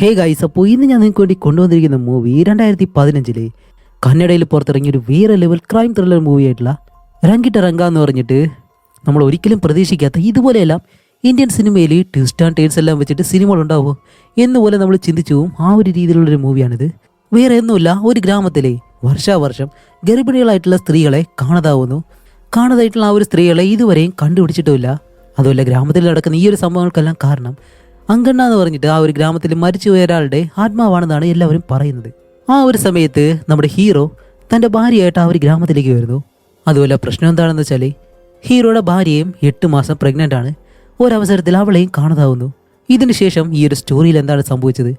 Hey guys, അപ്പോൾ ഇന്ന് ഞാൻ നിങ്ങൾക്ക് വേണ്ടി കൊണ്ടുവന്നിരിക്കുന്ന മൂവി 2015 കന്നഡയിൽ പുറത്തിറങ്ങിയ ഒരു വേറെ ലെവൽ ക്രൈം ത്രില്ലർ മൂവി ആയിട്ടുള്ള രംഗിട്ട രംഗ എന്ന് പറഞ്ഞിട്ട് നമ്മൾ ഒരിക്കലും പ്രതീക്ഷിക്കാത്ത ഇതുപോലെയെല്ലാം ഇന്ത്യൻ സിനിമയിൽ ട്വിസ്റ്റ് ആൻഡ് ടേൺസ് എല്ലാം വെച്ചിട്ട് സിനിമകൾ ഉണ്ടാവുമോ എന്നുപോലെ നമ്മൾ ചിന്തിച്ചു പോവും. ആ ഒരു രീതിയിലുള്ളൊരു മൂവിയാണിത്. വേറെ ഒന്നുമില്ല, ഒരു ഗ്രാമത്തിലെ വർഷാവർഷം ഗർഭിണികളായിട്ടുള്ള സ്ത്രീകളെ കാണാതായിട്ടുള്ള ആ ഒരു സ്ത്രീകളെ ഇതുവരെയും കണ്ടുപിടിച്ചിട്ടുമില്ല. അതുമല്ല, ഗ്രാമത്തിൽ നടക്കുന്ന ഈ ഒരു സംഭവങ്ങൾക്കെല്ലാം കാരണം അങ്കണ്ണ എന്ന് പറഞ്ഞിട്ട് ആ ഒരു ഗ്രാമത്തിൽ മരിച്ചുപോയ ഒരാളുടെ ആത്മാവാണെന്നാണ് എല്ലാവരും പറയുന്നത്. ആ ഒരു സമയത്ത് നമ്മുടെ ഹീറോ തൻ്റെ ഭാര്യയായിട്ട് ആ ഒരു ഗ്രാമത്തിലേക്ക് വരുന്നു. അതുപോലെ പ്രശ്നം എന്താണെന്ന് വെച്ചാൽ ഹീറോയുടെ ഭാര്യയും 8 മാസം പ്രഗ്നൻ്റ് ആണ്. ഒരവസരത്തിൽ അവളെയും കാണാതാവുന്നു. ഇതിനുശേഷം ഈ ഒരു സ്റ്റോറിയിൽ എന്താണ് സംഭവിച്ചത്,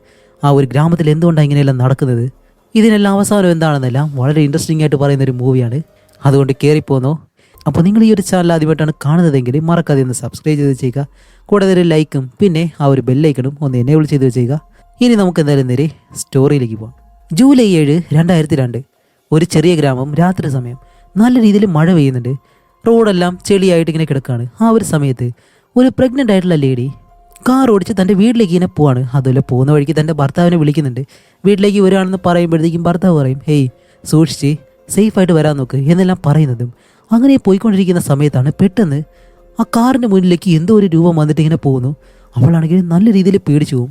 ആ ഒരു ഗ്രാമത്തിൽ എന്തുകൊണ്ടാണ് ഇങ്ങനെയെല്ലാം നടക്കുന്നത്, ഇതിനെല്ലാം അവസാനം എന്താണെന്നെല്ലാം വളരെ ഇൻട്രസ്റ്റിംഗ് ആയിട്ട് പറയുന്ന ഒരു മൂവിയാണ്. അതുകൊണ്ട് കയറിപ്പോന്നോ. അപ്പോൾ നിങ്ങൾ ഈ ഒരു ചാനൽ ആദ്യമായിട്ടാണ് കാണുന്നതെങ്കിൽ മറക്കാതെ ഒന്ന് സബ്സ്ക്രൈബ് ചെയ്ത് വെച്ചേക്കുക. കൂടാതെ ഒരു ലൈക്കും പിന്നെ ആ ഒരു ബെല്ലൈക്കണും ഒന്ന് എനേബിൾ ചെയ്ത് വെച്ചേക്കുക. ഇനി നമുക്ക് എന്തായാലും നേരെ സ്റ്റോറിയിലേക്ക് പോകാം. ജൂലൈ 7, 2002 ഒരു ചെറിയ ഗ്രാമം. രാത്രി സമയം നല്ല രീതിയിൽ മഴ പെയ്യുന്നുണ്ട്. റോഡെല്ലാം ചെളിയായിട്ട് ഇങ്ങനെ കിടക്കുകയാണ്. ആ ഒരു സമയത്ത് ഒരു പ്രഗ്നൻ്റ് ആയിട്ടുള്ള ലേഡി കാർ ഓടിച്ച് തൻ്റെ വീട്ടിലേക്ക് ഇങ്ങനെ പോവാണ്. അതുപോലെ പോകുന്ന വഴിക്ക് തൻ്റെ ഭർത്താവിനെ വിളിക്കുന്നുണ്ട്. വീട്ടിലേക്ക് വരികയാണെന്ന് പറയുമ്പോഴത്തേക്കും ഭർത്താവ് പറയും, ഹേയ് സൂക്ഷിച്ച് സേഫായിട്ട് വരാൻ നോക്ക് എന്നെല്ലാം പറയുന്നതും അങ്ങനെ പോയിക്കൊണ്ടിരിക്കുന്ന സമയത്താണ് പെട്ടെന്ന് ആ കാറിൻ്റെ മുന്നിലേക്ക് എന്തോ ഒരു രൂപം വന്നിട്ട് ഇങ്ങനെ പോകുന്നു. അവളാണെങ്കിൽ നല്ല രീതിയിൽ പേടിച്ചു പോകും.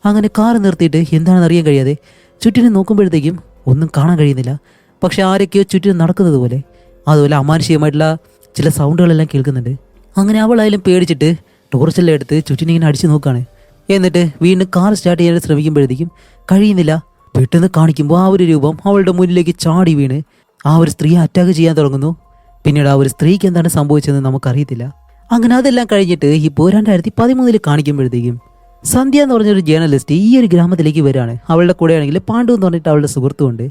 അങ്ങനെ കാർ നിർത്തിയിട്ട് എന്താണെന്ന് അറിയാൻ കഴിയാതെ ചുറ്റിനും നോക്കുമ്പോഴത്തേക്കും ഒന്നും കാണാൻ കഴിയുന്നില്ല. പക്ഷെ ആരൊക്കെയോ ചുറ്റിനും നടക്കുന്നത് പോലെ, അതുപോലെ അമാനുഷികമായിട്ടുള്ള ചില സൗണ്ടുകളെല്ലാം കേൾക്കുന്നുണ്ട്. അങ്ങനെ അവളായാലും പേടിച്ചിട്ട് ടോർച്ചെല്ലാം എടുത്ത് ചുറ്റിനിങ്ങനെ അടിച്ചു നോക്കുകയാണ്. എന്നിട്ട് വീണ്ടും കാർ സ്റ്റാർട്ട് ചെയ്യാൻ ശ്രമിക്കുമ്പോഴത്തേക്കും കഴിയുന്നില്ല. പെട്ടെന്ന് കാണിക്കുമ്പോൾ ആ ഒരു രൂപം അവളുടെ മുന്നിലേക്ക് ചാടി വീണ് ആ ഒരു സ്ത്രീയെ അറ്റാക്ക് ചെയ്യാൻ തുടങ്ങുന്നു. പിന്നീട് ആ ഒരു സ്ത്രീക്ക് എന്താണ് സംഭവിച്ചതെന്ന് നമുക്കറിയത്തില്ല. അങ്ങനെ അതെല്ലാം കഴിഞ്ഞിട്ട് ഇപ്പോൾ 2013 കാണിക്കുമ്പോഴത്തേക്കും സന്ധ്യ എന്ന് പറഞ്ഞൊരു ജേർണലിസ്റ്റ് ഈ ഒരു ഗ്രാമത്തിലേക്ക് വരികയാണ്. അവളുടെ കൂടെയാണെങ്കിൽ പാണ്ഡു എന്ന് പറഞ്ഞിട്ട് അവളുടെ സുഹൃത്തുമുണ്ട്.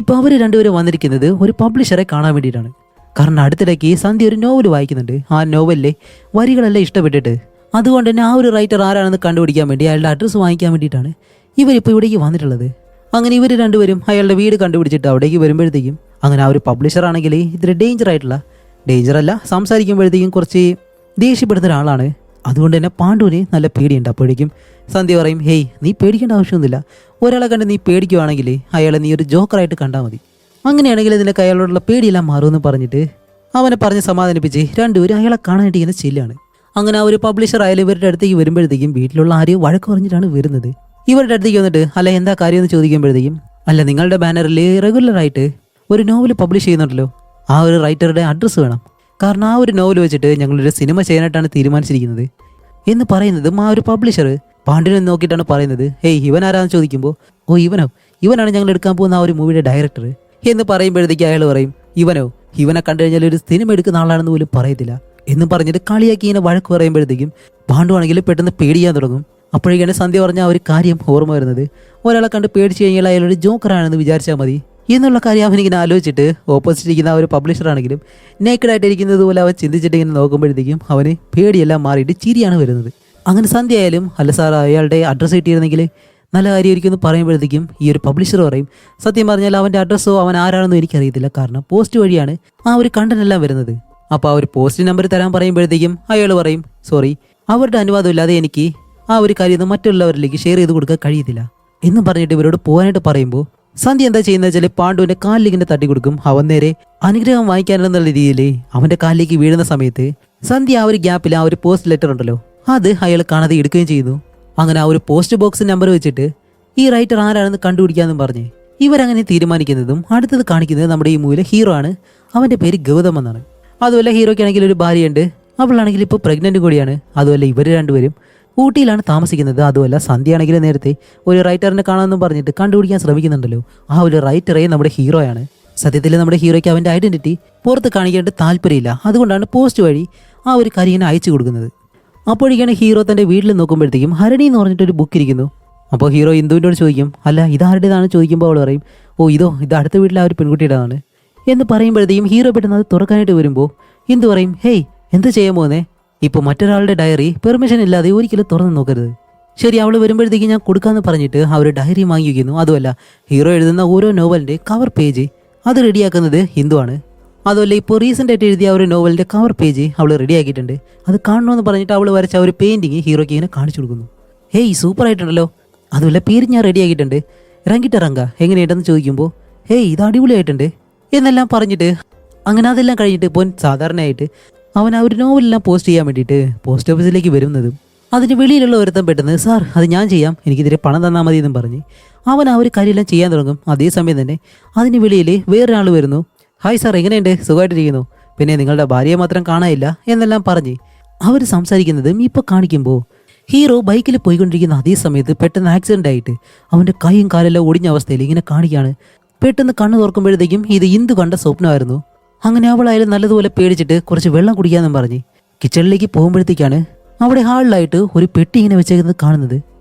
ഇപ്പോൾ അവർ രണ്ടുപേരും വന്നിരിക്കുന്നത് ഒരു പബ്ലിഷറെ കാണാൻ വേണ്ടിയിട്ടാണ്. കാരണം അടുത്തിടയ്ക്ക് സന്ധ്യ ഒരു നോവൽ വായിക്കുന്നുണ്ട്. ആ നോവലിലെ വരികളെല്ലാം ഇഷ്ടപ്പെട്ടിട്ട് അതുകൊണ്ട് തന്നെ ആ ഒരു റൈറ്റർ ആരാണെന്ന് കണ്ടുപിടിക്കാൻ വേണ്ടി അയാളുടെ അഡ്രസ്സ് വാങ്ങിക്കാൻ വേണ്ടിയിട്ടാണ് ഇവരിപ്പോൾ ഇവിടേക്ക് വന്നിട്ടുള്ളത്. അങ്ങനെ ഇവർ രണ്ടുപേരും അയാളുടെ വീട് കണ്ടുപിടിച്ചിട്ട് അവിടേക്ക് വരുമ്പോഴത്തേക്കും അങ്ങനെ ആ ഒരു പബ്ലിഷർ ആണെങ്കിൽ ഇതിൽ ഡേഞ്ചറല്ല, സംസാരിക്കുമ്പോഴത്തേക്കും കുറച്ച് ദേഷ്യപ്പെടുന്ന ഒരാളാണ്. അതുകൊണ്ട് തന്നെ പാണ്ഡുവിന് നല്ല പേടിയുണ്ട്. അപ്പോഴേക്കും സന്ധ്യ പറയും, ഹേയ് നീ പേടിക്കേണ്ട ആവശ്യമൊന്നുമില്ല, ഒരാളെ കണ്ട് നീ പേടിക്കുവാണെങ്കിൽ അയാളെ നീ ഒരു ജോക്കറായിട്ട് കണ്ടാൽ മതി, അങ്ങനെയാണെങ്കിൽ നിനക്ക് അയാളോടുള്ള പേടിയെല്ലാം മാറുമെന്ന് പറഞ്ഞിട്ട് അവനെ പറഞ്ഞ് സമാധാനിപ്പിച്ച് രണ്ടുപേരും അയാളെ കാണാനായിട്ട് ഇങ്ങനെ ചെല്ലാണ്. അങ്ങനെ ആ ഒരു പബ്ലിഷർ ആയാലും ഇവരുടെ അടുത്തേക്ക് വരുമ്പോഴത്തേക്കും വീട്ടിലുള്ള ആരെയും വഴക്ക് പറഞ്ഞിട്ടാണ് വരുന്നത്. ഇവരുടെ അടുത്തേക്ക് വന്നിട്ട് അല്ല എന്താ കാര്യം എന്ന് ചോദിക്കുമ്പോഴത്തേക്കും, അല്ല നിങ്ങളുടെ ബാനറിൽ റെഗുലറായിട്ട് ഒരു നോവൽ പബ്ലിഷ് ചെയ്യുന്നുണ്ടല്ലോ, ആ ഒരു റൈറ്ററുടെ അഡ്രസ്സ് വേണം, കാരണം ആ ഒരു നോവൽ വെച്ചിട്ട് ഞങ്ങളൊരു സിനിമ ചെയ്യാനായിട്ടാണ് തീരുമാനിച്ചിരിക്കുന്നത് എന്ന് പറയുന്നതും ആ ഒരു പബ്ലിഷർ പാണ്ഡ്യനെ നോക്കിയിട്ടാണ് പറയുന്നത്. ഹേയ് ഇവൻ ആരാന്ന് ചോദിക്കുമ്പോൾ, ഓ ഇവനാണ് ഞങ്ങൾ എടുക്കാൻ പോകുന്ന ആ ഒരു മൂവിയുടെ ഡയറക്ടർ എന്ന് പറയുമ്പോഴത്തേക്ക് അയാൾ പറയും, ഇവനെ കണ്ടു കഴിഞ്ഞാൽ ഒരു സിനിമ എടുക്കുന്ന ആളാണെന്ന് പോലും പറയത്തില്ല എന്ന് പറഞ്ഞിട്ട് കളിയാക്കി ഇങ്ങനെ വഴക്ക് പറയുമ്പോഴത്തേക്കും പാണ്ഡു ആണെങ്കിൽ പെട്ടെന്ന് പേടിക്കാൻ തുടങ്ങും. അപ്പോഴേക്കാണ് സന്ധ്യ പറഞ്ഞ ആ ഒരു കാര്യം ഓർമ്മ വരുന്നത്. ഒരാളെ കണ്ട് പേടിച്ചു കഴിഞ്ഞാൽ അയാളൊരു ജോക്കറാണെന്ന് വിചാരിച്ചാൽ മതി എന്നുള്ള കാര്യം അവനിങ്ങനെ ആലോചിച്ചിട്ട് ഓപ്പോസിറ്റ് ഇരിക്കുന്ന ആ ഒരു പബ്ലിഷറാണെങ്കിലും നേക്കഡായിട്ടിരിക്കുന്നത് പോലെ അവൻ ചിന്തിച്ചിട്ട് ഇങ്ങനെ നോക്കുമ്പോഴത്തേക്കും അവന് പേടിയെല്ലാം മാറിയിട്ട് ചിരിയാണ് വരുന്നത്. അങ്ങനെ സന്ധ്യ ആയാലും അല്ല സാർ അയാളുടെ അഡ്രസ്സ് കിട്ടിയിരുന്നെങ്കിൽ നല്ല കാര്യമായിരിക്കും എന്ന് പറയുമ്പോഴത്തേക്കും ഈ ഒരു പബ്ലിഷർ പറയും, സത്യം പറഞ്ഞാൽ അവൻ്റെ അഡ്രസ്സോ അവൻ ആരാണെന്നോ എനിക്കറിയത്തില്ല, കാരണം പോസ്റ്റ് വഴിയാണ് ആ ഒരു കണ്ടന്റ് എല്ലാം വരുന്നത്. അപ്പോൾ ആ ഒരു പോസ്റ്റ് നമ്പർ തരാൻ പറയുമ്പോഴത്തേക്കും അയാൾ പറയും, സോറി അവരുടെ അനുവാദം ഇല്ലാതെ എനിക്ക് ആ ഒരു കാര്യം മറ്റുള്ളവരിലേക്ക് ഷെയർ ചെയ്ത് കൊടുക്കാൻ കഴിയത്തില്ല എന്ന് പറഞ്ഞിട്ട് ഇവരോട് പോകാനായിട്ട് പറയുമ്പോൾ സന്ധ്യ എന്താ ചെയ്യുന്നത് വെച്ചാൽ പാണ്ഡുവിന്റെ കാലിലിങ്ങനെ തട്ടി കൊടുക്കും. അവൻ നേരെ അനുഗ്രഹം വാങ്ങിക്കാനെന്നുള്ള രീതിയിൽ അവന്റെ കാലിലേക്ക് വീഴുന്ന സമയത്ത് സന്ധ്യ ആ ഒരു ഗ്യാപ്പിൽ ആ ഒരു പോസ്റ്റ് ലെറ്റർ ഉണ്ടല്ലോ അത് അയാൾ കാണാതെ എടുക്കുകയും ചെയ്യുന്നു. അങ്ങനെ ആ ഒരു പോസ്റ്റ് ബോക്സ് നമ്പർ വെച്ചിട്ട് ഈ റൈറ്റർ ആരാണെന്ന് കണ്ടുപിടിക്കാമെന്നും പറഞ്ഞ് ഇവരങ്ങനെ തീരുമാനിക്കുന്നതും അടുത്തത് കാണിക്കുന്നത് നമ്മുടെ ഈ മൂവിലെ ഹീറോ ആണ്. അവന്റെ പേര് ഗൗതം എന്നാണ്. അതുപോലെ ഹീറോയ്ക്കാണെങ്കിൽ ഒരു ഭാര്യയുണ്ട്. അവളാണെങ്കിൽ ഇപ്പോൾ പ്രഗ്നന്റ് കൂടിയാണ്. അതുപോലെ ഇവർ രണ്ടുപേരും ഊട്ടിയിലാണ് താമസിക്കുന്നത്. അതുമല്ല സന്ധ്യ ആണെങ്കിൽ നേരത്തെ ഒരു റൈറ്ററിനെ കാണാമെന്നും പറഞ്ഞിട്ട് കണ്ടുപിടിക്കാൻ ശ്രമിക്കുന്നുണ്ടല്ലോ, ആ ഒരു റൈറ്ററെ നമ്മുടെ ഹീറോയാണ്. സത്യത്തിൽ നമ്മുടെ ഹീറോയ്ക്ക് അവൻ്റെ ഐഡന്റിറ്റി പുറത്ത് കാണിക്കേണ്ട താല്പര്യമില്ല. അതുകൊണ്ടാണ് പോസ്റ്റ് വഴി ആ ഒരു കാര്യം ഇങ്ങനെ അയച്ചു കൊടുക്കുന്നത്. അപ്പോഴേക്കാണ് ഹീറോ തൻ്റെ വീട്ടിൽ നോക്കുമ്പോഴത്തേക്കും ഹരണി എന്ന് പറഞ്ഞിട്ടൊരു ബുക്ക് ഇരിക്കുന്നു. അപ്പോൾ ഹീറോ ഇന്ദുവിനോട് ചോദിക്കും, അല്ല ഇതാരുടേതാണ് ചോദിക്കുമ്പോൾ അവൾ പറയും, ഇത് അടുത്ത വീട്ടിലെ ആ ഒരു പെൺകുട്ടിയുടേതാണ് എന്ന് പറയുമ്പോഴത്തേക്കും ഹീറോ പെട്ടെന്ന് അത് തുറക്കാനായിട്ട് വരുമ്പോൾ ഇന്ദു പറയും, ഹേയ് എന്ത് ചെയ്യാൻ പോകുന്നേ, ഇപ്പോൾ മറ്റൊരാളുടെ ഡയറി പെർമിഷൻ ഇല്ലാതെ ഒരിക്കലും തുറന്നു നോക്കരുത്. ശരി അവൾ വരുമ്പോഴത്തേക്ക് ഞാൻ കൊടുക്കാമെന്ന് പറഞ്ഞിട്ട് ആ ഒരു ഡയറി വാങ്ങി വയ്ക്കുന്നു. അതുമല്ല ഹീറോ എഴുതുന്ന ഓരോ നോവലിൻ്റെ കവർ പേജ് അത് റെഡിയാക്കുന്നത് ഹിന്ദുവാണ്. അതുമല്ല ഇപ്പോൾ റീസെൻ്റ് ആയിട്ട് എഴുതിയ ഒരു നോവലിൻ്റെ കവർ പേജ് അവൾ റെഡിയാക്കിയിട്ടുണ്ട്. അത് കാണണമെന്ന് പറഞ്ഞിട്ട് അവൾ വരച്ച ഒരു പെയിൻറ്റിങ് ഹീറോയ്ക്ക് ഇങ്ങനെ കാണിച്ചു കൊടുക്കുന്നു. ഹേയ് സൂപ്പർ ആയിട്ടുണ്ടല്ലോ, അതുപോലെ പേര് ഞാൻ റെഡി ആക്കിയിട്ടുണ്ട്, റങ്കിട്ട റങ്ക എങ്ങനെയുണ്ടെന്ന് ചോദിക്കുമ്പോൾ ഹേയ് ഇത് അടിപൊളിയായിട്ടുണ്ട് എന്നെല്ലാം പറഞ്ഞിട്ട് അങ്ങനെ അതെല്ലാം കഴിഞ്ഞിട്ട് ഇപ്പോൾ സാധാരണയായിട്ട് അവൻ ആ ഒരു നോവലെല്ലാം പോസ്റ്റ് ചെയ്യാൻ വേണ്ടിയിട്ട് പോസ്റ്റ് ഓഫീസിലേക്ക് വരുന്നതും അതിന് വെളിയിലുള്ള ഒരുത്തം പെട്ടെന്ന് സാർ അത് ഞാൻ ചെയ്യാം, എനിക്കിതിരെ പണം തന്നാൽ മതി എന്നും പറഞ്ഞ് അവൻ ആ ഒരു കാര്യമെല്ലാം ചെയ്യാൻ തുടങ്ങും. അതേസമയം തന്നെ അതിന് വെളിയിൽ വേറൊരാൾ വരുന്നു. ഹായ് സാർ എങ്ങനെയുണ്ട്, സുഖമായിട്ടിരിക്കുന്നു, പിന്നെ നിങ്ങളുടെ ഭാര്യയെ മാത്രം കാണാനില്ല എന്നെല്ലാം പറഞ്ഞ് അവർ സംസാരിക്കുന്നതും ഇപ്പോൾ കാണിക്കുമ്പോൾ ഹീറോ ബൈക്കിൽ പോയിക്കൊണ്ടിരിക്കുന്ന അതേ സമയത്ത് പെട്ടെന്ന് ആക്സിഡൻ്റ് ആയിട്ട് അവൻ്റെ കൈയും കാലെല്ലാം ഒടിഞ്ഞ അവസ്ഥയിൽ ഇങ്ങനെ കാണിക്കുകയാണ്. പെട്ടെന്ന് കണ്ണ് തുറക്കുമ്പോഴത്തേക്കും ഇത് ഇന്ദു കണ്ട സ്വപ്നമായിരുന്നു. അങ്ങനെ അവളായാലും നല്ലതുപോലെ പേടിച്ചിട്ട് കുറച്ച് വെള്ളം കുടിക്കാമെന്നും പറഞ്ഞ് കിച്ചണിലേക്ക് പോകുമ്പോഴത്തേക്കാണ് അവിടെ ഹാളിലായിട്ട് ഒരു പെട്ടി ഇങ്ങനെ വെച്ചേക്കുന്നത് കാണുന്നത്.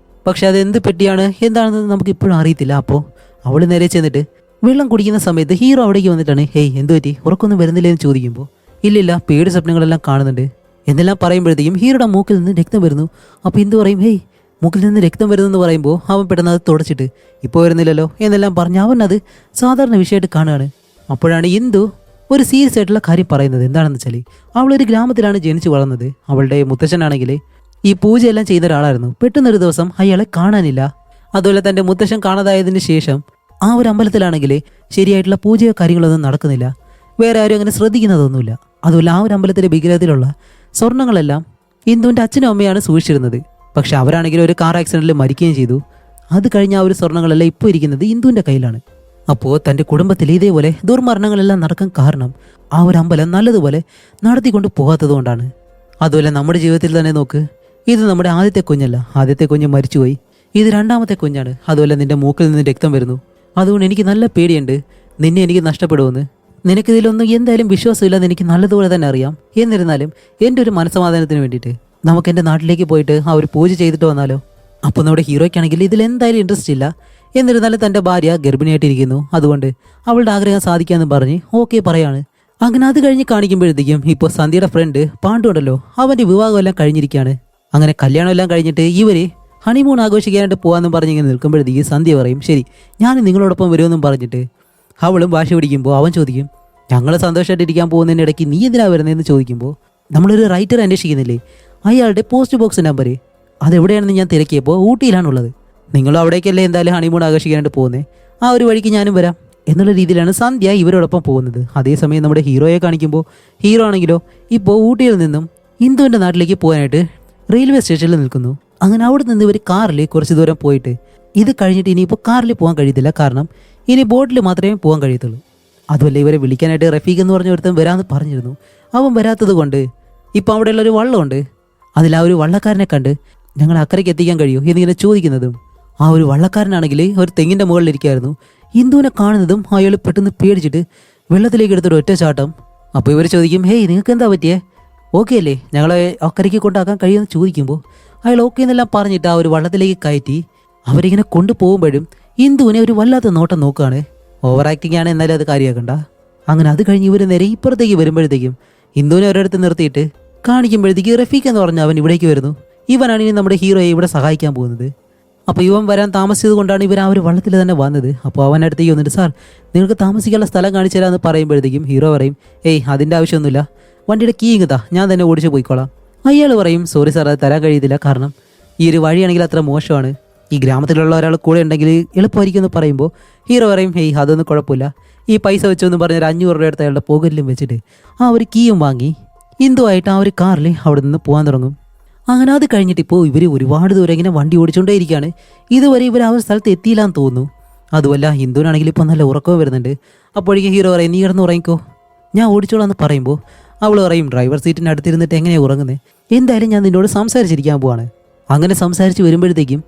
പക്ഷെ അത് എന്ത് പെട്ടിയാണ് എന്താണെന്ന് നമുക്ക് ഇപ്പോഴും അറിയത്തില്ല. അപ്പോൾ അവൾ നേരെ ചെന്നിട്ട് വെള്ളം കുടിക്കുന്ന സമയത്ത് ഹീറോ അവിടേക്ക് വന്നിട്ടാണ് ഹേയ് എന്തു പറ്റി, ഉറക്കൊന്നും വരുന്നില്ലേ എന്ന് ചോദിക്കുമ്പോൾ ഇല്ലില്ല പേടി സ്വപ്നങ്ങളെല്ലാം കാണുന്നുണ്ട് എന്നെല്ലാം പറയുമ്പോഴത്തേക്കും ഹീറോയുടെ മൂക്കിൽ നിന്ന് രക്തം വരുന്നു. അപ്പോൾ ഇന്ദു പറയും ഹേയ് മൂക്കിൽ നിന്ന് രക്തം വരുന്നെന്ന് പറയുമ്പോൾ അവൻ പെട്ടെന്ന് അത് തുടച്ചിട്ട് ഇപ്പോൾ വരുന്നില്ലല്ലോ എന്നെല്ലാം പറഞ്ഞ് അവൻ അത് സാധാരണ വിഷയമായിട്ട് കാണുകയാണ്. അപ്പോഴാണ് ഇന്ദു ഒരു സീരിയസ് ആയിട്ടുള്ള കാര്യം പറയുന്നത്. എന്താണെന്ന് വെച്ചാൽ അവളൊരു ഗ്രാമത്തിലാണ് ജനിച്ചു വളർന്നത്. അവളുടെ മുത്തശ്ശനാണെങ്കിൽ ഈ പൂജയെല്ലാം ചെയ്യുന്ന ഒരാളായിരുന്നു. പെട്ടെന്നൊരു ദിവസം അയാളെ കാണാനില്ല. അതുപോലെ തൻ്റെ മുത്തശ്ശൻ കാണാതായതിന് ശേഷം ആ ഒരു അമ്പലത്തിലാണെങ്കിൽ ശരിയായിട്ടുള്ള പൂജയോ കാര്യങ്ങളൊന്നും നടക്കുന്നില്ല, വേറെ ആരും അങ്ങനെ ശ്രദ്ധിക്കുന്നതൊന്നുമില്ല. അതുപോലെ ആ ഒരു അമ്പലത്തിലെ വിഗ്രഹത്തിലുള്ള സ്വർണ്ണങ്ങളെല്ലാം ഇന്ദുവിൻ്റെ അച്ഛനും അമ്മയാണ് സൂക്ഷിച്ചിരുന്നത്. പക്ഷെ അവരാണെങ്കിൽ ഒരു കാർ ആക്സിഡൻറ്റിൽ മരിക്കുകയും ചെയ്തു. അത് കഴിഞ്ഞ ആ ഒരു സ്വർണ്ണങ്ങളെല്ലാം ഇപ്പോൾ ഇരിക്കുന്നത് ഇന്ദുവിൻ്റെ കയ്യിലാണ്. അപ്പോൾ തൻ്റെ കുടുംബത്തിൽ ഇതേപോലെ ദുർമരണങ്ങളെല്ലാം നടക്കാൻ കാരണം ആ ഒരു അമ്പലം നല്ലതുപോലെ നടത്തിക്കൊണ്ട് പോകാത്തത് കൊണ്ടാണ്. അതുപോലെ നമ്മുടെ ജീവിതത്തിൽ തന്നെ നോക്ക്, ഇത് നമ്മുടെ ആദ്യത്തെ കുഞ്ഞല്ല, ആദ്യത്തെ കുഞ്ഞ് മരിച്ചുപോയി, ഇത് രണ്ടാമത്തെ കുഞ്ഞാണ്. അതുപോലെ നിന്റെ മൂക്കിൽ നിന്ന് രക്തം വരുന്നു. അതുകൊണ്ട് എനിക്ക് നല്ല പേടിയുണ്ട് നിന്നെ എനിക്ക് നഷ്ടപ്പെടുമെന്ന്. നിനക്കിതിലൊന്നും എന്തായാലും വിശ്വാസമില്ലെന്ന് എനിക്ക് നല്ലതുപോലെ തന്നെ അറിയാം. എന്നിരുന്നാലും എൻ്റെ ഒരു മനസ്സമാധാനത്തിന് വേണ്ടിയിട്ട് നമുക്ക് എൻ്റെ നാട്ടിലേക്ക് പോയിട്ട് ആ ഒരു പൂജ ചെയ്തിട്ട് വന്നാലോ. അപ്പോൾ നമ്മുടെ ഹീറോയ്ക്കാണെങ്കിൽ ഇതിൽ എന്തായാലും ഇൻട്രസ്റ്റ് ഇല്ല. എന്നിരുന്നാലും തൻ്റെ ഭാര്യ ഗർഭിണിയായിട്ടിരിക്കുന്നു, അതുകൊണ്ട് അവളുടെ ആഗ്രഹം സാധിക്കാമെന്ന് പറഞ്ഞ് ഓക്കെ പറയാണ്. അങ്ങനെ അത് കഴിഞ്ഞ് കാണിക്കുമ്പോഴത്തേക്കും ഇപ്പോൾ സന്ധ്യയുടെ ഫ്രണ്ട് പാണ്ഡു ഉണ്ടല്ലോ, അവൻ്റെ വിവാഹമെല്ലാം കഴിഞ്ഞിരിക്കുകയാണ്. അങ്ങനെ കല്യാണമെല്ലാം കഴിഞ്ഞിട്ട് ഇവർ ഹണിമൂൺ ആഘോഷിക്കാനായിട്ട് പോകാമെന്നും പറഞ്ഞിങ്ങനെ നിൽക്കുമ്പോഴത്തേക്ക് സന്ധ്യ പറയും ശരി ഞാൻ നിങ്ങളോടൊപ്പം വരുമെന്നും പറഞ്ഞിട്ട് അവളും വാശി പിടിക്കുമ്പോൾ അവൻ ചോദിക്കും ഞങ്ങൾ സന്തോഷമായിട്ടിരിക്കാൻ പോകുന്നതിൻ്റെ ഇടയ്ക്ക് നീ എന്തിനാണ് വരുന്നതെന്ന് ചോദിക്കുമ്പോൾ നമ്മളൊരു റൈറ്റർ അന്വേഷിക്കുന്നില്ലേ, അയാളുടെ പോസ്റ്റ് ബോക്സ് നമ്പർ അതെവിടെയാണെന്ന് ഞാൻ തിരക്കിയപ്പോൾ ഊട്ടിയിലാണുള്ളത്. നിങ്ങളും അവിടേക്കല്ലേ എന്തായാലും ഹണിമൂൺ ആഘോഷിക്കാനായിട്ട് പോകുന്നത്, ആ ഒരു വഴിക്ക് ഞാനും വരാം എന്നുള്ള രീതിയിലാണ് സന്ധ്യ ഇവരോടൊപ്പം പോകുന്നത്. അതേസമയം നമ്മുടെ ഹീറോയെ കാണിക്കുമ്പോൾ ഹീറോ ആണെങ്കിലോ ഇപ്പോൾ ഊട്ടിയിൽ നിന്നും ഇന്ദുവിൻ്റെ നാട്ടിലേക്ക് പോകാനായിട്ട് റെയിൽവേ സ്റ്റേഷനിൽ നിൽക്കുന്നു. അങ്ങനെ അവിടെ നിന്ന് ഇവർ കാറിൽ കുറച്ച് ദൂരം പോയിട്ട് ഇത് കഴിഞ്ഞിട്ട് ഇനിയിപ്പോൾ കാറിൽ പോകാൻ കഴിയത്തില്ല, കാരണം ഇനി ബോട്ടിൽ മാത്രമേ പോകാൻ കഴിയത്തുള്ളൂ. അതുമല്ല ഇവരെ വിളിക്കാനായിട്ട് റഫീഖ് എന്ന് പറഞ്ഞ ഒരുത്തൻ വരാമെന്ന് പറഞ്ഞിരുന്നു. അവൻ വരാത്തത് കൊണ്ട് ഇപ്പോൾ അവിടെയുള്ളൊരു വള്ളമുണ്ട്, അതിൽ ആ ഒരു വള്ളക്കാരനെ കണ്ട് ഞങ്ങൾ അക്കരയ്ക്ക് എത്തിക്കാൻ കഴിയുമോ എന്നിങ്ങനെ ചോദിക്കുന്നതും ആ ഒരു വള്ളക്കാരനാണെങ്കിൽ ഒരു തെങ്ങിൻ്റെ മുകളിലിരിക്കുകയായിരുന്നു. ഇന്ദുവിനെ കാണുന്നതും അയാൾ പെട്ടെന്ന് പേടിച്ചിട്ട് വെള്ളത്തിലേക്ക് എടുത്തൊരു ഒറ്റ ചാട്ടം. അപ്പോൾ ഇവർ ചോദിക്കും ഹേയ് നിങ്ങൾക്ക് എന്താ പറ്റിയേ, ഓക്കെ അല്ലേ ഞങ്ങളെ അക്കരയ്ക്ക് കൊണ്ടാക്കാൻ കഴിയുമെന്ന് ചോദിക്കുമ്പോൾ അയാൾ ഓക്കെ എന്നെല്ലാം പറഞ്ഞിട്ട് ആ ഒരു വള്ളത്തിലേക്ക് കയറ്റി അവരിങ്ങനെ കൊണ്ടുപോകുമ്പോഴും ഇന്ദുവിനെ ഒരു വല്ലാത്ത നോട്ടം നോക്കുകയാണ്. ഓവർ ആക്ടിംഗ് ആണ്, എന്നാലും അത് കാര്യമാക്കണ്ട. അങ്ങനെ അത് കഴിഞ്ഞ് ഇവർ നേരെ ഇപ്പുറത്തേക്ക് വരുമ്പോഴത്തേക്കും ഇന്ദുവിനെ ഒരിടത്ത് നിർത്തിയിട്ട് കാണിക്കുമ്പോഴത്തേക്ക് റഫീഖ് എന്ന് പറഞ്ഞ അവൻ ഇവിടേക്ക് വരുന്നു. ഇവനാണ് ഇനി നമ്മുടെ ഹീറോയെ ഇവിടെ സഹായിക്കാൻ പോകുന്നത്. അപ്പോൾ ഇവൻ വരാൻ താമസിച്ചത് കൊണ്ടാണ് ഇവർ ആ ഒരു വള്ളത്തിൽ തന്നെ വന്നത്. അപ്പോൾ അവൻ്റെ അടുത്തേക്ക് വന്നിട്ട് സാർ നിങ്ങൾക്ക് താമസിക്കാനുള്ള സ്ഥലം കാണിച്ചു തരാമെന്ന് പറയുമ്പോഴത്തേക്കും ഹീറോ പറയും ഏയ് അതിൻ്റെ ആവശ്യമൊന്നുമില്ല, വണ്ടിയുടെ കീ ഇങ്ങതാ ഞാൻ തന്നെ ഓടിച്ച് പോയിക്കോളാം. അയാൾ പറയും സോറി സാർ അത് തരാൻ കഴിയത്തില്ല, കാരണം ഈ ഒരു വഴിയാണെങ്കിൽ അത്ര മോശമാണ്, ഈ ഗ്രാമത്തിലുള്ള ഒരാൾ കൂടെ ഉണ്ടെങ്കിൽ എളുപ്പമായിരിക്കും എന്ന് പറയുമ്പോൾ ഹീറോ പറയും ഹേയ് അതൊന്നും കുഴപ്പമില്ല, ഈ പൈസ വെച്ചെന്ന് പറഞ്ഞൊരു 500 രൂപ എടുത്ത് അയാളുടെ പോക്കറ്റിലും വെച്ചിട്ട് ആ ഒരു കീയും വാങ്ങി ഇന്ദുവായിട്ട് ആ ഒരു കാറിൽ അവിടെ നിന്ന് പോകാൻ തുടങ്ങും. അങ്ങനെ അത് കഴിഞ്ഞിട്ട് ഇപ്പോൾ ഇവർ ഒരുപാട് ദൂരം ഇങ്ങനെ വണ്ടി ഓടിച്ചുകൊണ്ടേയിരിക്കുകയാണ്. ഇതുവരെ ഇവർ ആ ഒരു സ്ഥലത്ത് എത്തിയില്ലാന്ന് തോന്നുന്നു. അതുമല്ല ഹിന്ദുവിനാണെങ്കിൽ ഇപ്പോൾ നല്ല ഉറക്കവും വരുന്നുണ്ട്. അപ്പോഴേക്കും ഹീറോ പറയും നീ കിടന്ന് ഉറങ്ങിക്കോ ഞാൻ ഓടിച്ചോളാം എന്ന് പറയുമ്പോൾ അവൾ പറയും ഡ്രൈവർ സീറ്റിൻ്റെ അടുത്തിരുന്നിട്ട് എങ്ങനെയാണ് ഉറങ്ങുന്നത്, എന്തായാലും ഞാൻ നിന്നോട് സംസാരിച്ചിരിക്കാൻ പോവാണ്. അങ്ങനെ സംസാരിച്ച് വരുമ്പോഴത്തേക്കും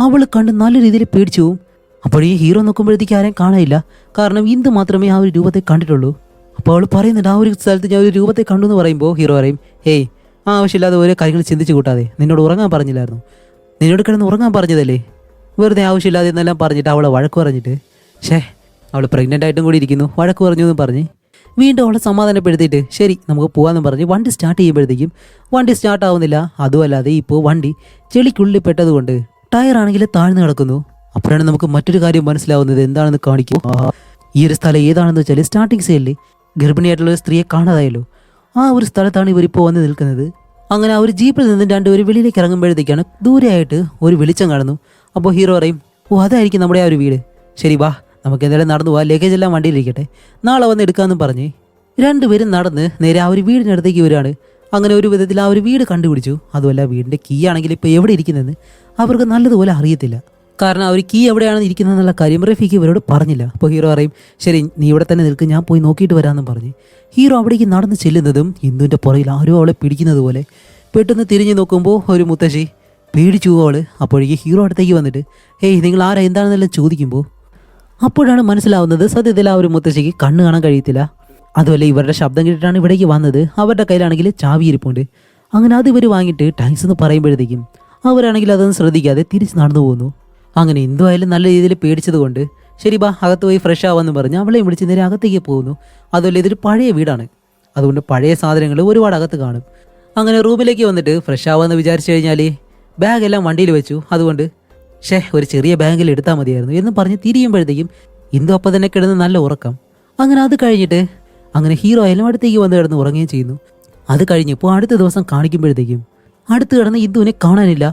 അവൾ കണ്ട് നല്ല രീതിയിൽ പേടിച്ചു പോവും. അപ്പോൾ ഈ ഹീറോ നോക്കുമ്പോഴത്തേക്ക് ആരെയും കാണാനില്ല, കാരണം ഇന്ദു മാത്രമേ ആ ഒരു രൂപത്തെ കണ്ടിട്ടുള്ളൂ. അപ്പോൾ അവൾ പറയുന്നുണ്ട് ആ ഒരു സ്ഥലത്ത് ഞാൻ ഒരു രൂപത്തെ കണ്ടു എന്ന് പറയുമ്പോൾ ഹീറോ പറയും ഹേയ് ആവശ്യമില്ലാതെ ഓരോ കാര്യങ്ങൾ ചിന്തിച്ച് കൂട്ടാതെ, നിന്നോട് ഉറങ്ങാൻ പറഞ്ഞില്ലായിരുന്നു, നിന്നോട് കിടന്ന് ഉറങ്ങാൻ പറഞ്ഞതല്ലേ, വെറുതെ ആവശ്യമില്ലാതെ എന്നെല്ലാം പറഞ്ഞിട്ട് അവളെ വഴക്ക് പറഞ്ഞിട്ട് അവൾ പ്രഗ്നൻ്റ് ആയിട്ടും കൂടി ഇരിക്കുന്നു വഴക്ക് പറഞ്ഞു എന്നും പറഞ്ഞ് വീണ്ടും അവളെ സമാധാനപ്പെടുത്തിയിട്ട് ശരി നമുക്ക് പോകാമെന്ന് പറഞ്ഞ് വണ്ടി സ്റ്റാർട്ട് ചെയ്യുമ്പോഴത്തേക്കും വണ്ടി സ്റ്റാർട്ട് ആവുന്നില്ല. അതുമല്ലാതെ ഇപ്പോൾ വണ്ടി ചെളിക്കുള്ളിൽ പെട്ടതുകൊണ്ട് ടയറാണെങ്കിൽ താഴ്ന്നു കിടക്കുന്നു. അപ്പോഴാണ് നമുക്ക് മറ്റൊരു കാര്യം മനസ്സിലാവുന്നത് എന്താണെന്ന് കാണിക്കും. ഈ ഒരു സ്ഥലം ഏതാണെന്ന് വെച്ചാൽ സ്റ്റാർട്ടിങ് സൈഡിൽ ഗർഭിണിയായിട്ടുള്ള ഒരു സ്ത്രീയെ കാണാതായല്ലോ, ആ ഒരു സ്ഥലത്താണ് ഇവരിപ്പോൾ വന്ന് നിൽക്കുന്നത്. അങ്ങനെ ആ ഒരു ജീപ്പിൽ നിന്ന് രണ്ടുപേരും വെളിയിലേക്ക് ഇറങ്ങുമ്പോഴത്തേക്കാണ് ദൂരെയായിട്ട് ഒരു വെളിച്ചം കാണുന്നു. അപ്പോൾ ഹീറോ പറയും, ഓ അതായിരിക്കും നമ്മുടെ ആ ഒരു വീട്. ശരി വാ, നമുക്ക് എന്തായാലും നടന്നു പോവാം, ലഗേജ് എല്ലാം വണ്ടിയിലിരിക്കട്ടെ, നാളെ വന്ന് എടുക്കാമെന്നും പറഞ്ഞ് രണ്ടുപേരും നടന്ന് നേരെ ആ ഒരു വീടിനടുത്തേക്ക് വരികയാണ്. അങ്ങനെ ഒരു വിധത്തിൽ ആ ഒരു വീട് കണ്ടുപിടിച്ചു. അതുമല്ല വീടിൻ്റെ കീ ആണെങ്കിൽ ഇപ്പോൾ എവിടെ ഇരിക്കുന്നതെന്ന് അവർക്ക് നല്ലതുപോലെ അറിയത്തില്ല. കാരണം ആ ഒരു കീ എവിടെയാണ് ഇരിക്കുന്നതെന്നുള്ള കാര്യം റഫീഖ് ഇവരോട് പറഞ്ഞില്ല. അപ്പോൾ ഹീറോ പറയും, ശരി നീ ഇവിടെ തന്നെ നിൽക്കും, ഞാൻ പോയി നോക്കിയിട്ട് വരാമെന്നും പറഞ്ഞ് ഹീറോ അവിടേക്ക് നടന്ന് ചെല്ലുന്നതും ഇന്ദുവിൻ്റെ പുറകിൽ ആരോ അവളെ പിടിക്കുന്നത് പോലെ പെട്ടെന്ന് തിരിഞ്ഞു നോക്കുമ്പോൾ ഒരു മുത്തശ്ശി പേടിച്ചു അവൾ. അപ്പോഴേക്ക് ഹീറോ അടുത്തേക്ക് വന്നിട്ട് ഹേയ് നിങ്ങൾ ആരാ എന്താണെന്നെല്ലാം ചോദിക്കുമ്പോൾ അപ്പോഴാണ് മനസ്സിലാവുന്നത് സത്യത്തിൽ ആ ഒരു മുത്തശ്ശിക്ക് കണ്ണ് കാണാൻ കഴിയത്തില്ല. അതുമല്ല ഇവരുടെ ശബ്ദം കേട്ടിട്ടാണ് ഇവിടേക്ക് വന്നത്. അവരുടെ കയ്യിലാണെങ്കിൽ ചാവി ഇരിപ്പുണ്ട്. അങ്ങനെ അത് ഇവർ വാങ്ങിയിട്ട് താങ്ക്സ് എന്ന് പറയുമ്പോഴത്തേക്കും അവരാണെങ്കിൽ അതൊന്നും ശ്രദ്ധിക്കാതെ തിരിച്ച് നടന്നു പോകുന്നു. അങ്ങനെ എന്തുമായാലും നല്ല രീതിയിൽ പേടിച്ചത് കൊണ്ട് ശരി ബാ അകത്ത് പോയി ഫ്രഷ് ആവാമെന്ന് പറഞ്ഞ് അവളെയും വിളിച്ച് നേരെ അകത്തേക്ക് പോകുന്നു. അതുമല്ല ഇതൊരു പഴയ വീടാണ്, അതുകൊണ്ട് പഴയ സാധനങ്ങൾ ഒരുപാട് അകത്ത് കാണും. അങ്ങനെ റൂമിലേക്ക് വന്നിട്ട് ഫ്രഷ് ആവാമെന്ന് വിചാരിച്ചു കഴിഞ്ഞാൽ ബാഗെല്ലാം വണ്ടിയിൽ വെച്ചു. അതുകൊണ്ട് ഒരു ചെറിയ ബാഗിൽ എടുത്താൽ മതിയായിരുന്നു എന്ന് പറഞ്ഞ് തിരിയുമ്പോഴത്തേക്കും ഇന്ദു അപ്പം തന്നെ കിടന്ന് നല്ല ഉറക്കം. അങ്ങനെ അത് കഴിഞ്ഞിട്ട് അങ്ങനെ ഹീറോ ആയാലും അടുത്തേക്ക് വന്ന് കിടന്ന് ഉറങ്ങുകയും ചെയ്യുന്നു. അത് കഴിഞ്ഞപ്പോൾ അടുത്ത ദിവസം കാണിക്കുമ്പോഴത്തേക്കും അടുത്ത് കിടന്ന് ഇന്ദുവിനെ കാണാനില്ല.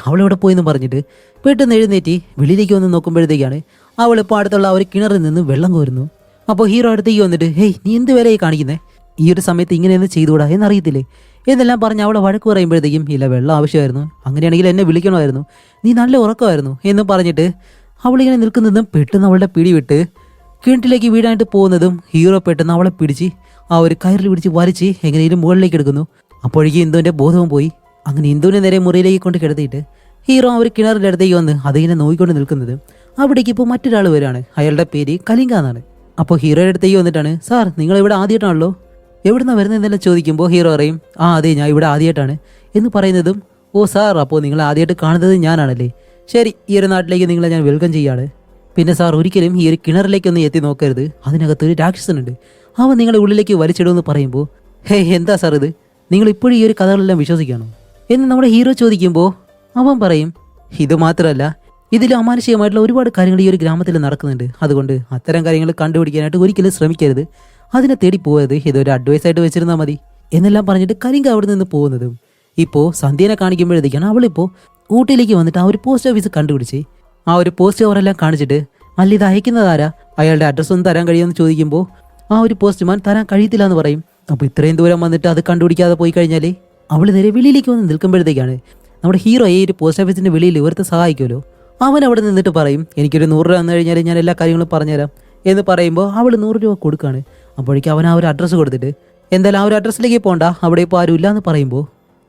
അവളെവിടെ പോയെന്ന് പറഞ്ഞിട്ട് പെട്ടെന്ന് എഴുന്നേറ്റ് വെളിയിലേക്ക് വന്ന് നോക്കുമ്പോഴത്തേക്കാണ് അവളിപ്പോൾ അടുത്തുള്ള ആ ഒരു കിണറിൽ നിന്ന് വെള്ളം കോരുന്നു. അപ്പോൾ ഹീറോ അടുത്തേക്ക് വന്നിട്ട് നീ എന്ത് വിലയായി കാണിക്കുന്നേ, ഈ ഒരു സമയത്ത് ഇങ്ങനെയൊന്നും ചെയ്തുകൂടാ എന്നറിയത്തില്ലേ എന്നെല്ലാം പറഞ്ഞ് അവളെ വഴക്ക് പറയുമ്പോഴത്തേക്കും ഇല്ല വെള്ളം ആവശ്യമായിരുന്നു, അങ്ങനെയാണെങ്കിൽ എന്നെ വിളിക്കണമായിരുന്നു, നീ നല്ല ഉറക്കമായിരുന്നു എന്ന് പറഞ്ഞിട്ട് അവളിങ്ങനെ നിൽക്കുന്നതും പെട്ടെന്ന് അവളുടെ പിടി വിട്ട് കിണറ്റിലേക്ക് വീടാനായിട്ട് പോകുന്നതും ഹീറോ പെട്ടെന്ന് അവളെ പിടിച്ച് ആ ഒരു കയറിൽ പിടിച്ച് വലിച്ച് എങ്ങനെയും മുകളിലേക്ക് എടുക്കുന്നു. അപ്പോഴേക്കും ഇന്ദുവിൻ്റെ ബോധവും പോയി. അങ്ങനെ ഇന്ദുവിനെ നേരെ മുറിയിലേക്ക് കൊണ്ട് കിടത്തിയിട്ട് ഹീറോ ആ ഒരു കിണറിൻ്റെ അടുത്തേക്ക് വന്ന് അതിങ്ങനെ നോക്കിക്കൊണ്ട് നിൽക്കുന്നത്. അവിടേക്ക് ഇപ്പോൾ മറ്റൊരാൾ വരികയാണ്. അയാളുടെ പേര് കലിംഗ എന്നാണ്. അപ്പോൾ ഹീറോയുടെ അടുത്തേക്ക് വന്നിട്ടാണ്, സാർ നിങ്ങൾ ഇവിടെ ആദ്യമായിട്ടാണല്ലോ, എവിടുന്നാണ് വരുന്നതെന്നെല്ലാം ചോദിക്കുമ്പോൾ ഹീറോ പറയും, അതെ ഞാൻ ഇവിടെ ആദ്യമായിട്ടാണ് എന്ന് പറയുന്നതും, ഓ സാർ അപ്പോൾ നിങ്ങൾ ആദ്യമായിട്ട് കാണുന്നത് ഞാനാണല്ലേ, ശരി ഈ ഒരു നാട്ടിലേക്ക് നിങ്ങളെ ഞാൻ വെൽക്കം ചെയ്യാണ്. പിന്നെ സാർ ഒരിക്കലും ഈ ഒരു കിണറിലേക്കൊന്നും എത്തി നോക്കരുത്, അതിനകത്തൊരു രാക്ഷസനുണ്ട്, അവൻ നിങ്ങളെ ഉള്ളിലേക്ക് വലിച്ചിടുമെന്ന് പറയുമ്പോൾ എന്താ സാർ ഇത്, നിങ്ങൾ ഇപ്പോഴും ഈ ഒരു കഥകളെല്ലാം വിശ്വസിക്കുകയാണോ എന്ന് നമ്മുടെ ഹീറോ ചോദിക്കുമ്പോൾ അവൻ പറയും, ഇത് മാത്രമല്ല ഇതിൽ അമാനുഷികമായിട്ടുള്ള ഒരുപാട് കാര്യങ്ങൾ ഈ ഒരു ഗ്രാമത്തിൽ നടക്കുന്നുണ്ട്, അതുകൊണ്ട് അത്തരം കാര്യങ്ങൾ കണ്ടുപിടിക്കാനായിട്ട് ഒരിക്കലും ശ്രമിക്കരുത്, അതിനെ തേടി പോയത് ഇതൊരു അഡ്വൈസ് ആയിട്ട് വെച്ചിരുന്നാൽ മതി എന്നെല്ലാം പറഞ്ഞിട്ട് കരിങ്ക അവിടെ നിന്ന് പോകുന്നതും ഇപ്പോൾ സന്ധ്യനെ കാണിക്കുമ്പോഴത്തേക്കാണ് അവളിപ്പോൾ ഊട്ടിയിലേക്ക് വന്നിട്ട് ആ ഒരു പോസ്റ്റ് ഓഫീസ് കണ്ടുപിടിച്ച് ആ ഒരു പോസ്റ്റ് കവറെല്ലാം കാണിച്ചിട്ട് അല്ല ഇത് അയക്കുന്നതാരാ, അയാളുടെ അഡ്രസ്സൊന്നും തരാൻ കഴിയുമെന്ന് ചോദിക്കുമ്പോൾ ആ ഒരു പോസ്റ്റ്മാൻ തരാൻ കഴിയത്തില്ല എന്ന് പറയും. അപ്പോൾ ഇത്രയും ദൂരം വന്നിട്ട് അത് കണ്ടുപിടിക്കാതെ പോയി കഴിഞ്ഞാൽ അവൾ നേരെ വെളിയിലേക്ക് വന്ന് നിൽക്കുമ്പോഴത്തേക്കാണ് നമ്മുടെ ഹീറോ ഈ ഒരു പോസ്റ്റ് ഓഫീസിൻ്റെ വെളിയിൽ ഇവർക്ക് സഹായിക്കുമല്ലോ, അവൻ അവിടെ നിന്നിട്ട് പറയും എനിക്കൊരു 100 രൂപ വന്നു കഴിഞ്ഞാൽ ഞാൻ എല്ലാ കാര്യങ്ങളും പറഞ്ഞുതരാം എന്ന് പറയുമ്പോൾ അവൾ 100 രൂപ കൊടുക്കുകയാണ്. അപ്പോഴേക്കും അവൻ ആ ഒരു അഡ്രസ്സ് കൊടുത്തിട്ട് എന്തായാലും ആ ഒരു അഡ്രസ്സിലേക്ക് പോകണ്ട, അവിടെ ഇപ്പോൾ ആരും ഇല്ല എന്ന് പറയുമ്പോൾ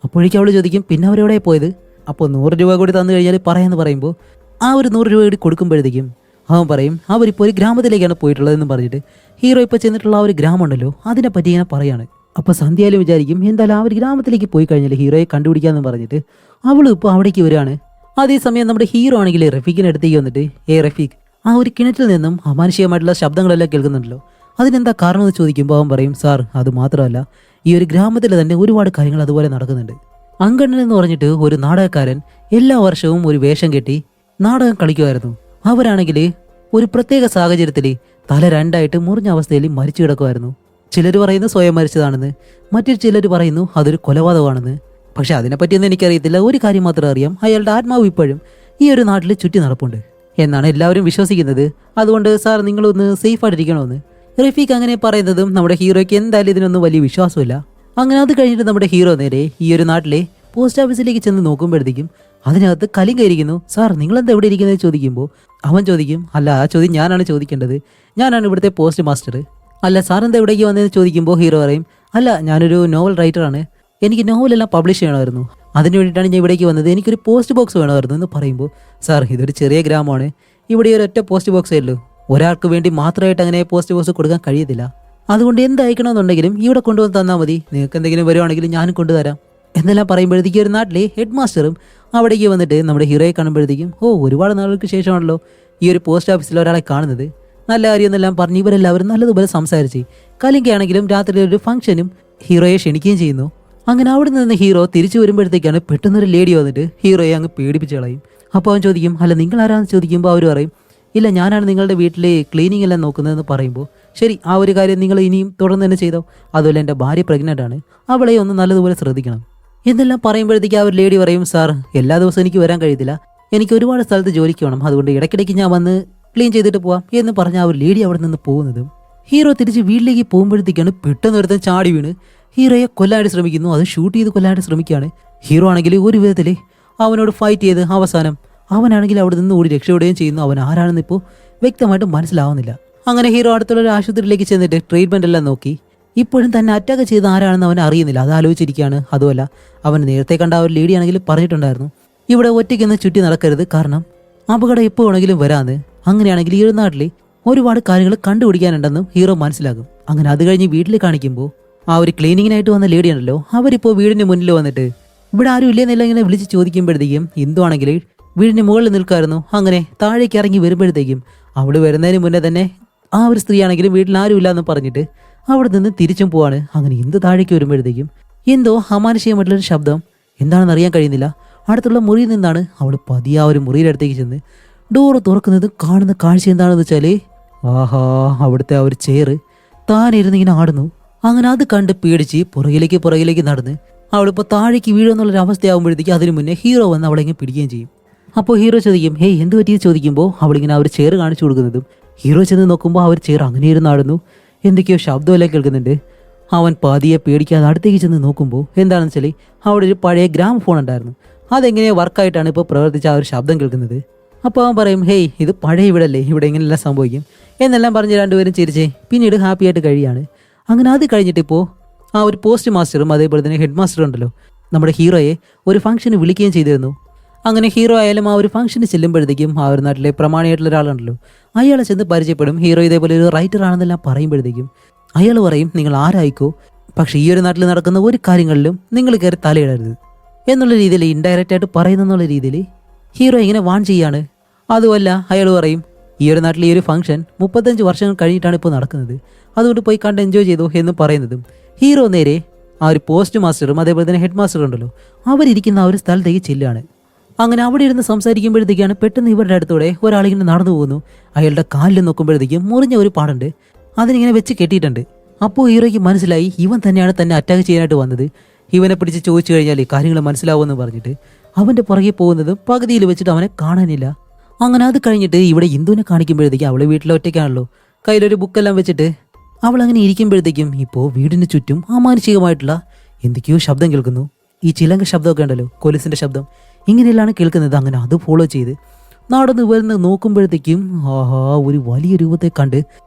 അപ്പോഴേക്കും അവൾ ചോദിക്കും പിന്നെ അവരെവിടെ പോയത്, അപ്പോൾ 100 രൂപ കൂടി തന്നു കഴിഞ്ഞാൽ പറയാമെന്ന് പറയുമ്പോൾ ആ ഒരു 100 രൂപ കൂടി കൊടുക്കുമ്പോഴത്തേക്കും അവൻ പറയും അവരിപ്പോൾ ഒരു ഗ്രാമത്തിലേക്കാണ് പോയിട്ടുള്ളതെന്ന് പറഞ്ഞിട്ട് ഹീറോ ഇപ്പോൾ ചെന്നിട്ടുള്ള ആ ഒരു ഗ്രാമമുണ്ടല്ലോ അതിനെപ്പറ്റി ഇങ്ങനെ പറയാണ്. അപ്പോൾ സന്ധ്യയിലും വിചാരിക്കും എന്തായാലും ആ ഒരു ഗ്രാമത്തിലേക്ക് പോയി കഴിഞ്ഞാൽ ഹീറോയെ കണ്ടുപിടിക്കാമെന്ന് പറഞ്ഞിട്ട് അവളും ഇപ്പോൾ അവിടേക്ക് വരികയാണ്. അതേസമയം നമ്മുടെ ഹീറോ ആണെങ്കിൽ റഫീഖിൻ്റെ അടുത്തേക്ക് വന്നിട്ട് റഫീഖ് ആ ഒരു കിണറ്റിൽ നിന്നും അമാനുഷികമായിട്ടുള്ള ശബ്ദങ്ങളെല്ലാം കേൾക്കുന്നുണ്ടല്ലോ, അതിനെന്താ കാരണം എന്ന് ചോദിക്കുമ്പോൾ അവൻ പറയും സാർ അത് മാത്രമല്ല ഈ ഒരു ഗ്രാമത്തിൽ തന്നെ ഒരുപാട് കാര്യങ്ങൾ അതുപോലെ നടക്കുന്നുണ്ട്. അങ്കണ്ണൻ എന്ന് പറഞ്ഞിട്ട് ഒരു നാടകക്കാരൻ എല്ലാ വർഷവും ഒരു വേഷം കെട്ടി നാടകം കളിക്കുമായിരുന്നു. അവരാണെങ്കിൽ ഒരു പ്രത്യേക സാഹചര്യത്തിൽ തല രണ്ടായിട്ട് മുറിഞ്ഞ അവസ്ഥയിൽ മരിച്ചു കിടക്കുമായിരുന്നു. ചിലർ പറയുന്നു സ്വയം മരിച്ചതാണെന്ന്, മറ്റൊരു ചിലർ പറയുന്നു അതൊരു കൊലപാതകമാണെന്ന്. പക്ഷെ അതിനെപ്പറ്റിയൊന്നും എനിക്കറിയത്തില്ല, ഒരു കാര്യം മാത്രം അറിയാം, അയാളുടെ ആത്മാവ് ഇപ്പോഴും ഈ ഒരു നാട്ടിൽ ചുറ്റി നടപ്പുണ്ട് എന്നാണ് എല്ലാവരും വിശ്വസിക്കുന്നത്. അതുകൊണ്ട് സാർ നിങ്ങളൊന്ന് സേഫായിട്ടിരിക്കണമെന്ന് റഫീഖ് അങ്ങനെ പറയുന്നതും നമ്മുടെ ഹീറോയ്ക്ക് എന്തായാലും ഇതിനൊന്നും വലിയ വിശ്വാസമില്ല. അങ്ങനെ അത് കഴിഞ്ഞിട്ട് നമ്മുടെ ഹീറോ നേരെ ഈ ഒരു നാട്ടിലെ പോസ്റ്റ് ഓഫീസിലേക്ക് ചെന്ന് നോക്കുമ്പോഴത്തേക്കും അതിനകത്ത് കലിംഗ ഇരിക്കുന്നു. സാർ നിങ്ങളെന്താ എവിടെ ഇരിക്കുന്നത് ചോദിക്കുമ്പോൾ അവൻ ചോദിക്കും അല്ല ആ ചോദ്യം ഞാനാണ് ചോദിക്കേണ്ടത്, ഞാനാണ് ഇവിടുത്തെ പോസ്റ്റ് മാസ്റ്റർ. അല്ല സാർ എന്താ എവിടേക്ക് വന്നതെന്ന് ചോദിക്കുമ്പോൾ ഹീറോ പറയും അല്ല ഞാനൊരു നോവൽ റൈറ്ററാണ്, എനിക്ക് നോവലെല്ലാം പബ്ലിഷ് ചെയ്യണമായിരുന്നു, അതിന് വേണ്ടിയിട്ടാണ് ഞാൻ ഇവിടേക്ക് വന്നത്, എനിക്കൊരു പോസ്റ്റ് ബോക്സ് വേണമായിരുന്നു എന്ന് പറയുമ്പോൾ സാർ ഇതൊരു ചെറിയ ഗ്രാമമാണ്, ഇവിടെ ഒരു ഒറ്റ പോസ്റ്റ് ബോക്സേ ഉള്ളൂ, ഒരാൾക്ക് വേണ്ടി മാത്രമായിട്ട് അങ്ങനെ പോസ്റ്റ് ബോക്സ് കൊടുക്കാൻ കഴിയത്തില്ല, അതുകൊണ്ട് എന്ത് അയക്കണമെന്നുണ്ടെങ്കിലും ഇവിടെ കൊണ്ടുവന്ന് തന്നാൽ മതി, നിങ്ങൾക്ക് എന്തെങ്കിലും വരുവാണെങ്കിലും ഞാനും കൊണ്ടുതരാം എന്നെല്ലാം പറയുമ്പോഴത്തേക്കും ഒരു നാട്ടിലെ ഹെഡ് മാസ്റ്ററും അവിടേക്ക് വന്നിട്ട് നമ്മുടെ ഹീറോയെ കാണുമ്പോഴത്തേക്കും ഒരുപാട് നാളുകൾക്ക് ശേഷമാണല്ലോ ഈ ഒരു പോസ്റ്റ് ഓഫീസിൽ ഒരാളെ കാണുന്നത്, നല്ല കാര്യം എന്നെല്ലാം പറഞ്ഞ് ഇവരെല്ലാവരും നല്ലതുപോലെ സംസാരിച്ച് കലിങ്കയാണെങ്കിലും രാത്രി ഒരു ഫംഗ്ഷനും ഹീറോയെ ക്ഷണിക്കുകയും ചെയ്യുന്നു. അങ്ങനെ അവിടെ നിന്ന് ഹീറോ തിരിച്ചു വരുമ്പോഴത്തേക്കാണ് പെട്ടെന്നൊരു ലേഡി വന്നിട്ട് ഹീറോയെ അങ്ങ് പേടിപ്പിച്ച് കളയും. അപ്പോൾ അവൻ ചോദിക്കും അല്ല നിങ്ങൾ ആരാന്ന് ചോദിക്കുമ്പോൾ അവർ പറയും ഇല്ല ഞാനാണ് നിങ്ങളുടെ വീട്ടിലെ ക്ലീനിങ് എല്ലാം നോക്കുന്നതെന്ന് പറയുമ്പോൾ ശരി ആ ഒരു കാര്യം നിങ്ങൾ ഇനിയും തുടർന്ന് തന്നെ ചെയ്തോ, അതുപോലെ എൻ്റെ ഭാര്യ പ്രഗ്നൻ്റ് ആണ്, അവളെ ഒന്ന് നല്ലതുപോലെ ശ്രദ്ധിക്കണം എന്നെല്ലാം പറയുമ്പോഴത്തേക്ക് ആ ഒരു ലേഡി പറയും, സാർ എല്ലാ ദിവസവും എനിക്ക് വരാൻ കഴിയത്തില്ല, എനിക്ക് ഒരുപാട് സ്ഥലത്ത് ജോലിക്ക് വേണം, അതുകൊണ്ട് ഇടയ്ക്കിടയ്ക്ക് ഞാൻ വന്ന് ക്ലീൻ ചെയ്തിട്ട് പോവാം എന്ന് പറഞ്ഞ ആ ഒരു ലേഡി അവിടെ നിന്ന് പോകുന്നതും ഹീറോ തിരിച്ച് വീട്ടിലേക്ക് പോകുമ്പോഴത്തേക്കാണ് പെട്ടെന്ന് ഒരുത്തൻ ചാടി വീണ് ഹീറോയെ കൊല്ലാനായിട്ട് ശ്രമിക്കുന്നു. അത് ഷൂട്ട് ചെയ്ത് കൊല്ലാനായിട്ട് ശ്രമിക്കുകയാണ്. ഹീറോ ആണെങ്കിൽ ഒരു വിധത്തിൽ അവനോട് ഫൈറ്റ് ചെയ്ത് അവസാനം അവനാണെങ്കിൽ അവിടെ നിന്ന് ഓടി രക്ഷപ്പെടുകയും ചെയ്യുന്നു. അവൻ ആരാണെന്ന് ഇപ്പോൾ വ്യക്തമായിട്ട് മനസ്സിലാവുന്നില്ല. അങ്ങനെ ഹീറോ അടുത്തുള്ള ഒരു ആശുപത്രിയിലേക്ക് ചെന്നിട്ട് ട്രീറ്റ്മെന്റ് എല്ലാം നോക്കി ഇപ്പോഴും തന്നെ അറ്റാക്ക് ചെയ്ത് ആരാണെന്ന് അവൻ അറിയുന്നില്ല. അത് ആലോചിച്ചിരിക്കുകയാണ്. അതുമല്ല അവൻ നേരത്തെ കണ്ട ആ ഒരു ലേഡി ആണെങ്കിൽ പറഞ്ഞിട്ടുണ്ടായിരുന്നു, ഇവിടെ ഒറ്റയ്ക്കൊന്ന് ചുറ്റി നടക്കരുത്, കാരണം അപകടം എപ്പോൾ വേണമെങ്കിലും വരാന്ന്. അങ്ങനെയാണെങ്കിൽ ഈ ഒരു നാട്ടിൽ ഒരുപാട് കാര്യങ്ങൾ കണ്ടുപിടിക്കാനുണ്ടെന്നും ഹീറോ മനസ്സിലാകും. അങ്ങനെ അത് കഴിഞ്ഞ് വീട്ടിൽ കാണിക്കുമ്പോൾ ആ ഒരു ക്ലീനിങ്ങിനായിട്ട് വന്ന ലേഡി ഉണ്ടല്ലോ, അവരിപ്പോൾ വീടിന് മുന്നിൽ വന്നിട്ട് ഇവിടെ ആരും ഇല്ലെന്നില്ല ഇങ്ങനെ വിളിച്ച് ചോദിക്കുമ്പോഴത്തേക്കും ഹിന്ദു ആണെങ്കിൽ വീടിന് മുകളിൽ നിൽക്കായിരുന്നു. അങ്ങനെ താഴേക്ക് ഇറങ്ങി വരുമ്പോഴത്തേക്കും അവള് വരുന്നതിന് മുന്നേ തന്നെ ആ ഒരു സ്ത്രീ ആണെങ്കിലും വീട്ടിൽ ആരും ഇല്ല എന്ന് പറഞ്ഞിട്ട് അവിടെ നിന്ന് തിരിച്ചും പോവാണ്. അങ്ങനെ ഹിന്ദു താഴേക്ക് വരുമ്പോഴത്തേക്കും എന്തോ അമാനുഷികമായിട്ടുള്ളൊരു ശബ്ദം എന്താണെന്ന് അറിയാൻ കഴിയുന്നില്ല. അടുത്തുള്ള മുറിയിൽ നിന്നാണ് അവൾ പതിയെ ആ ഒരു മുറിയുടെ അടുത്തേക്ക് ചെന്ന് ഡോറ് തുറക്കുന്നത്. കാണുന്ന കാഴ്ച എന്താണെന്ന് വെച്ചാല് ആഹാ, അവിടുത്തെ ആ ഒരു ചെയറ് താനിരുന്ന് ഇങ്ങനെ ആടുന്നു. അങ്ങനെ അത് കണ്ട് പേടിച്ച് പുറകിലേക്ക് നടന്ന് അവളിപ്പോൾ താഴേക്ക് വീഴുമെന്നുള്ളൊരു അവസ്ഥയാകുമ്പോഴത്തേക്ക് അതിനു മുന്നേ ഹീറോ വന്ന് അവളെ ഇങ്ങനെ പിടിക്കുകയും ചെയ്യും. അപ്പോൾ ഹീറോ ചോദിക്കും, ഹേയ് എന്ത് പറ്റിയത് ചോദിക്കുമ്പോൾ അവളിങ്ങനെ ആ ഒരു ചെയർ കാണിച്ചു കൊടുക്കുന്നതും ഹീറോ ചെന്ന് നോക്കുമ്പോൾ ആ ഒരു ചെയർ അങ്ങനെ ഇരുന്ന് ആടുന്നു. എന്തൊക്കെയോ ശബ്ദമെല്ലാം കേൾക്കുന്നുണ്ട്. അവൻ പതിയെ പേടിക്കാതെ അടുത്തേക്ക് ചെന്ന് നോക്കുമ്പോൾ എന്താണെന്ന് വെച്ചാൽ അവിടെ ഒരു പഴയ ഗ്രാം ഫോൺ ഉണ്ടായിരുന്നു. അതെങ്ങനെയോ വർക്കായിട്ടാണ് ഇപ്പോൾ പ്രവർത്തിച്ച ആ ഒരു ശബ്ദം കേൾക്കുന്നത്. അപ്പോൾ അവൻ പറയും, ഹേയ് ഇത് പഴയ ഇവിടല്ലേ, ഇവിടെ ഇങ്ങനെയെല്ലാം സംഭവിക്കും എന്നെല്ലാം പറഞ്ഞ് രണ്ടുപേരും ചിരിച്ചേ പിന്നീട് ഹാപ്പി ആയിട്ട് കഴിയാണ്. അങ്ങനെ അത് കഴിഞ്ഞിട്ട് ഇപ്പോൾ ആ ഒരു പോസ്റ്റ് മാസ്റ്ററും അതേപോലെ തന്നെ ഹെഡ് മാസ്റ്ററും ഉണ്ടല്ലോ നമ്മുടെ ഹീറോയെ ഒരു ഫംഗ്ഷന് വിളിക്കുകയും ചെയ്തിരുന്നു. അങ്ങനെ ഹീറോ ആയാലും ആ ഒരു ഫംഗ്ഷന് ചെല്ലുമ്പോഴത്തേക്കും ആ ഒരു നാട്ടിലെ പ്രമാണിയായിട്ടുള്ള ഒരാളുണ്ടല്ലോ അയാളെ ചെന്ന് പരിചയപ്പെടും. ഹീറോ ഇതേപോലെ ഒരു റൈറ്റർ ആണെന്നെല്ലാം പറയുമ്പോഴത്തേക്കും അയാൾ പറയും, നിങ്ങൾ ആരായിക്കോ, പക്ഷെ ഈ ഒരു നാട്ടിൽ നടക്കുന്ന ഒരു കാര്യങ്ങളിലും നിങ്ങൾ കയറി തലയിടരുത് എന്നുള്ള രീതിയിൽ ഇൻഡയറക്റ്റ് ആയിട്ട് പറയുന്നെന്നുള്ള രീതിയിൽ ഹീറോ ഇങ്ങനെ വാൺ ചെയ്യാണ്. അതുമല്ല അയാൾ പറയും, ഈ ഒരു നാട്ടിൽ ഈ ഒരു ഫംഗ്ഷൻ 35 വർഷങ്ങൾ കഴിഞ്ഞിട്ടാണ് ഇപ്പോൾ നടക്കുന്നത്, അതുകൊണ്ട് പോയി കണ്ട് എൻജോയ് ചെയ്തു എന്ന് പറയുന്നതും ഹീറോ നേരെ ആ ഒരു പോസ്റ്റ് മാസ്റ്ററും അതേപോലെ തന്നെ ഹെഡ് മാസ്റ്ററും ഉണ്ടല്ലോ അവരിയ്ക്കുന്ന ആ ഒരു സ്ഥലത്തേക്ക് ചെല്ലുകയാണ്. അങ്ങനെ അവിടെ ഇരുന്ന് സംസാരിക്കുമ്പോഴത്തേക്കാണ് പെട്ടെന്ന് ഇവരുടെ അടുത്തൂടെ ഒരാളിങ്ങനെ നടന്നു പോകുന്നു. അയാളുടെ കാലിൽ നോക്കുമ്പോഴത്തേക്കും മുറിഞ്ഞ ഒരു പാടുണ്ട്, അതിനിങ്ങനെ വെച്ച് കെട്ടിയിട്ടുണ്ട്. അപ്പോൾ ഹീറോയ്ക്ക് മനസ്സിലായി ഇവൻ തന്നെയാണ് തന്നെ അറ്റാക്ക് ചെയ്യാനായിട്ട് വന്നത്. ഇവനെ പിടിച്ച് ചോദിച്ചു കഴിഞ്ഞാൽ കാര്യങ്ങൾ മനസ്സിലാവുമെന്ന് പറഞ്ഞിട്ട് അവൻ്റെ പുറകെ പോകുന്നതും പകുതിയിൽ വെച്ചിട്ട് അവനെ കാണാനില്ല. അങ്ങനെ അത് കഴിഞ്ഞിട്ട് ഇവിടെ ഇന്ദുവിനെ കാണിക്കുമ്പോഴത്തേക്കും അവളെ വീട്ടിലെ ഒറ്റയ്ക്കാണല്ലോ, കയ്യിലൊരു ബുക്കെല്ലാം വെച്ചിട്ട് അവൾ അങ്ങനെ ഇരിക്കുമ്പോഴത്തേക്കും ഇപ്പോൾ വീടിന് ചുറ്റും അമാനുഷികമായിട്ടുള്ള എന്തൊക്കെയോ ശബ്ദം കേൾക്കുന്നു. ഈ ചിലങ്ക ശബ്ദമൊക്കെ ഉണ്ടല്ലോ, കൊലുസിൻ്റെ ശബ്ദം, ഇങ്ങനെയെല്ലാം കേൾക്കുന്നത്. അങ്ങനെ അത് ഫോളോ ചെയ്ത് നടന്ന് വരുന്ന നോക്കുമ്പോഴത്തേക്കും ആഹാ, ഒരു വലിയ രൂപത്തെ കണ്ട്